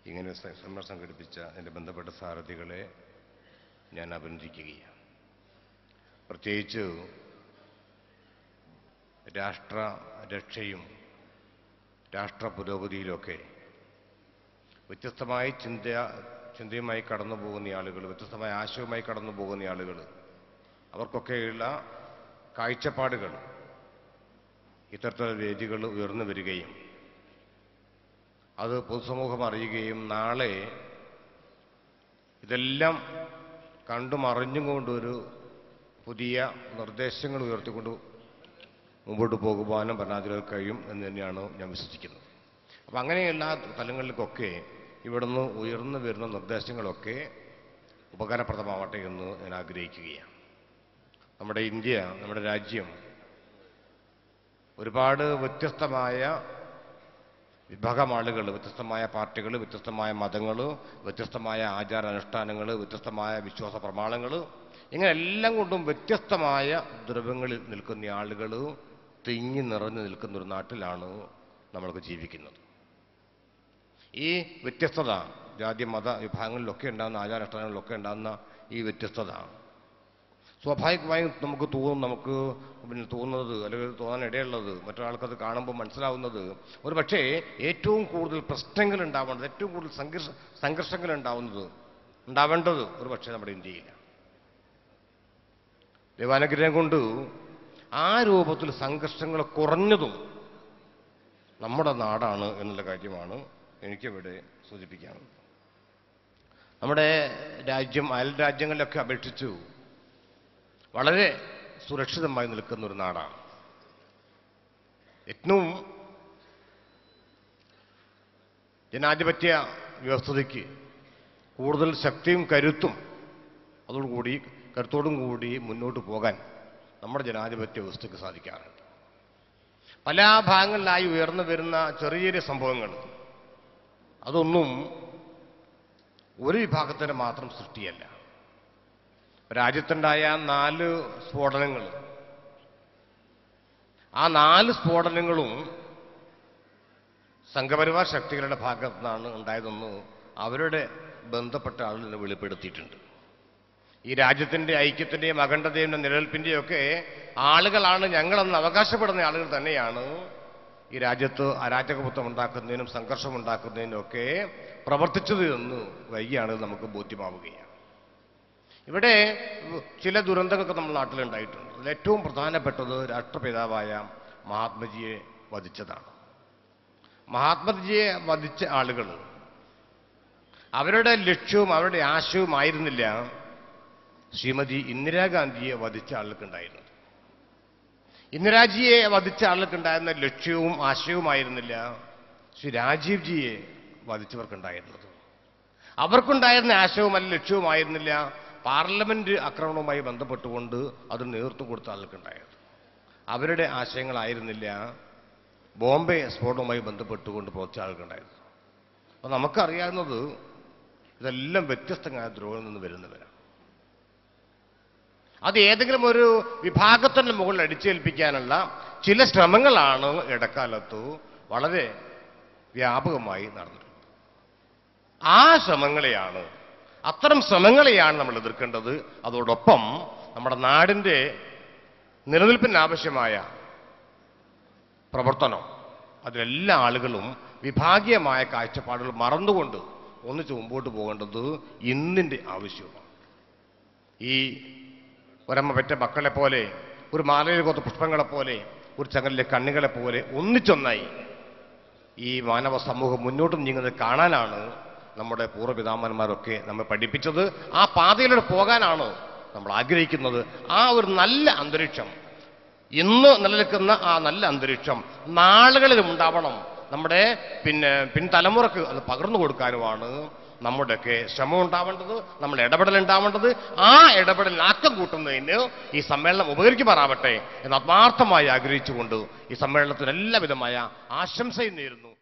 ഇങ്ങനെ സമ്മേളനം സംഘടിപ്പിച്ച എൻ്റെ ബന്ധപ്പെട്ട സാരഥികളെ ഞാൻ അഭിനന്ദിക്കുകയാണ്. പ്രത്യേകിച്ച് രാഷ്ട്ര രക്ഷയും രാഷ്ട്ര പുരോഗതിയിലൊക്കെ വ്യത്യസ്തമായ ചിന്തയുമായി കടന്നു പോകുന്ന ആളുകൾ, വ്യത്യസ്തമായ ആശയവുമായി കടന്നു പോകുന്ന ആളുകൾ, അവർക്കൊക്കെയുള്ള കാഴ്ചപ്പാടുകൾ ഇത്തരത്തിലുള്ള വേദികൾ ഉയർന്നു വരികയും അത് പൊതുസമൂഹം അറിയുകയും നാളെ ഇതെല്ലാം കണ്ടും അറിഞ്ഞും കൊണ്ടൊരു പുതിയ നിർദ്ദേശങ്ങൾ ഉയർത്തിക്കൊണ്ട് മുമ്പോട്ട് പോകുവാനും ഭരണാധികാരികൾക്ക് കഴിയും എന്ന് തന്നെയാണ് ഞാൻ വിശ്വസിക്കുന്നത്. അപ്പം അങ്ങനെയുള്ള തലങ്ങളിലേക്കൊക്കെ ഇവിടുന്ന് ഉയർന്നു വരുന്ന നിർദ്ദേശങ്ങളൊക്കെ ഉപകാരപ്രദമാവട്ടെ എന്ന് ഞാൻ ആഗ്രഹിക്കുകയാണ്. നമ്മുടെ ഇന്ത്യ, നമ്മുടെ രാജ്യം ഒരുപാട് വ്യത്യസ്തമായ വിഭാഗം ആളുകൾ, വ്യത്യസ്തമായ പാർട്ടികൾ, വ്യത്യസ്തമായ മതങ്ങൾ, വ്യത്യസ്തമായ ആചാരാനുഷ്ഠാനങ്ങൾ, വ്യത്യസ്തമായ വിശ്വാസ പ്രമാണങ്ങൾ, ഇങ്ങനെ എല്ലാം കൊണ്ടും വ്യത്യസ്തമായ ദ്രവ്യങ്ങളിൽ നിൽക്കുന്ന ആളുകൾ തിങ്ങി നിറഞ്ഞു നിൽക്കുന്ന ഒരു നാട്ടിലാണ് നമ്മൾക്ക് ജീവിക്കുന്നത്. ഈ വ്യത്യസ്തത, ജാതി മത വിഭാഗങ്ങളിലൊക്കെ ഉണ്ടാകുന്ന, ആചാരാനുഷ്ഠാനങ്ങളിലൊക്കെ ഉണ്ടാകുന്ന ഈ വ്യത്യസ്തത സ്വാഭാവികമായും നമുക്ക് തോന്നുന്നത് അല്ലെങ്കിൽ തോന്നാനിടയുള്ളത്, മറ്റൊരാൾക്കത് കാണുമ്പോൾ മനസ്സിലാവുന്നത്, ഒരു പക്ഷേ ഏറ്റവും കൂടുതൽ പ്രശ്നങ്ങൾ ഉണ്ടാവേണ്ടത്, ഏറ്റവും കൂടുതൽ സംഘർഷങ്ങൾ ഉണ്ടാവേണ്ടത് ഒരു പക്ഷേ നമ്മുടെ ഇന്ത്യയിലാണ്. ദൈവാനുഗ്രഹം കൊണ്ട് ആ രൂപത്തിൽ സംഘർഷങ്ങൾ കുറഞ്ഞതും നമ്മുടെ നാടാണ് എന്നുള്ള കാര്യമാണ് എനിക്കിവിടെ സൂചിപ്പിക്കാനുള്ളത്. നമ്മുടെ രാജ്യം അയൽ രാജ്യങ്ങളിലൊക്കെ അപേക്ഷിച്ചു വളരെ സുരക്ഷിതമായി നിൽക്കുന്ന ഒരു നാടാണ്. ഏറ്റവും ജനാധിപത്യ വ്യവസ്ഥയ്ക്ക് കൂടുതൽ ശക്തിയും കരുത്തോടും കൂടി മുന്നോട്ട് പോകാൻ നമ്മുടെ ജനാധിപത്യ വ്യവസ്ഥയ്ക്ക് സാധിക്കാറുണ്ട്. പല ഭാഗങ്ങളിലായി ഉയർന്നു വരുന്ന ചെറിയ ചെറിയ സംഭവങ്ങൾ അതൊന്നും ഒരു വിഭാഗത്തിന് മാത്രം സൃഷ്ടിയല്ല. രാജ്യത്തുണ്ടായ 4 സ്ഫോടനങ്ങൾ, ആ 4 സ്ഫോടനങ്ങളും സംഘപരിവാർ ശക്തികളുടെ ഭാഗത്തു നിന്നാണ് ഉണ്ടായതെന്ന് അവരുടെ ബന്ധപ്പെട്ട ആളുകൾ വെളിപ്പെടുത്തിയിട്ടുണ്ട്. ഈ രാജ്യത്തിൻ്റെ ഐക്യത്തിൻ്റെയും അഖണ്ഡതയും നിലനിൽപ്പിൻ്റെയും ഒക്കെ ആളുകളാണ് ഞങ്ങളെന്ന് അവകാശപ്പെടുന്ന ആളുകൾ തന്നെയാണ് ഈ രാജ്യത്ത് അരാജകത്വം ഉണ്ടാക്കുന്നതിനും സംഘർഷം ഉണ്ടാക്കുന്നതിനും ഒക്കെ പ്രവർത്തിച്ചത് എന്ന് വൈകിയാണ് നമുക്ക് ബോധ്യമാവുകയാണ്. ഇവിടെ ചില ദുരന്തങ്ങളൊക്കെ നമ്മുടെ നാട്ടിലുണ്ടായിട്ടുണ്ട്. അതിൽ ഏറ്റവും പ്രധാനപ്പെട്ടത് രാഷ്ട്രപിതാവായ മഹാത്മജിയെ വധിച്ചതാണ്. മഹാത്മജിയെ വധിച്ച ആളുകൾ അവരുടെ ലക്ഷ്യവും അവരുടെ ആശയവുമായിരുന്നില്ല ശ്രീമതി ഇന്ദിരാഗാന്ധിയെ വധിച്ച ആളുകൾക്കുണ്ടായിരുന്നത്. ഇന്ദിരാജിയെ വധിച്ച ആളുകൾക്കുണ്ടായിരുന്ന ലക്ഷ്യവും ആശയവുമായിരുന്നില്ല ശ്രീ രാജീവ് ജിയെ വധിച്ചവർക്കുണ്ടായിരുന്നത്. അവർക്കുണ്ടായിരുന്ന ആശയവും അല്ല ലക്ഷ്യവുമായിരുന്നില്ല പാർലമെന്റ് ആക്രമണവുമായി ബന്ധപ്പെട്ടുകൊണ്ട് അതിന് നേതൃത്വം കൊടുത്ത ആളുകൾക്കുണ്ടായത്. അവരുടെ ആശയങ്ങളായിരുന്നില്ല ബോംബെ സ്ഫോടനവുമായി ബന്ധപ്പെട്ടുകൊണ്ട് പ്രവർത്തിച്ച ആളുകൾക്കുണ്ടായത്. അപ്പോൾ നമുക്കറിയാവുന്നത് ഇതെല്ലാം വ്യത്യസ്തമായ ദ്രോഹങ്ങളിൽ നിന്ന് വരുന്നവരാണ്. അത് ഏതെങ്കിലും ഒരു വിഭാഗത്തിന് മുകളിൽ അടിച്ചേൽപ്പിക്കാനുള്ള ചില ശ്രമങ്ങളാണ് ഇടക്കാലത്ത് വളരെ വ്യാപകമായി നടന്നിട്ടുള്ളത്. ആ ശ്രമങ്ങളെയാണ്, അത്തരം ശ്രമങ്ങളെയാണ് നമ്മൾ എതിർക്കേണ്ടത്. അതോടൊപ്പം നമ്മുടെ നാടിൻ്റെ നിലനിൽപ്പിനാവശ്യമായ പ്രവർത്തനം അതിലെല്ലാ ആളുകളും വിഭാഗീയമായ കാഴ്ചപ്പാടുകൾ മറന്നുകൊണ്ട് ഒന്നിച്ച് മുമ്പോട്ട് പോകേണ്ടത് ഇന്നിൻ്റെ ആവശ്യമാണ്. ഈ ഒരമ്മ പെറ്റ മക്കളെ പോലെ, ഒരു മാലയിൽ കൊത്ത പുഷ്പങ്ങളെപ്പോലെ, ഒരു ചങ്ങലിലെ കണ്ണികളെ പോലെ ഒന്നിച്ചൊന്നായി ഈ മാനവ സമൂഹം മുന്നോട്ട് നീങ്ങുന്നത് കാണാനാണ് നമ്മുടെ പൂർവ്വപിതാമഹന്മാരൊക്കെ നമ്മെ പഠിപ്പിച്ചത്. ആ പാതയിലൂടെ പോകാനാണ് നമ്മൾ ആഗ്രഹിക്കുന്നത്. ആ ഒരു നല്ല അന്തരീക്ഷം, ഇന്ന് നിലനിൽക്കുന്ന ആ നല്ല അന്തരീക്ഷം നാളുകളിലും ഉണ്ടാവണം. നമ്മുടെ പിൻതലമുറക്ക് അത് പകർന്നു കൊടുക്കാനുമാണ് നമ്മുടെയൊക്കെ ശ്രമം ഉണ്ടാവേണ്ടത്, നമ്മൾ ഇടപെടൽ ഉണ്ടാവേണ്ടത്. ആ ഇടപെടലിന് ആക്കം കൂട്ടുന്നതിന് ഈ സമ്മേളനം ഉപകരിക്കുമാറാവട്ടെ എന്ന് ആത്മാർത്ഥമായി ആഗ്രഹിച്ചുകൊണ്ട് ഈ സമ്മേളനത്തിന് എല്ലാവിധമായ ആശംസയും നേരുന്നു.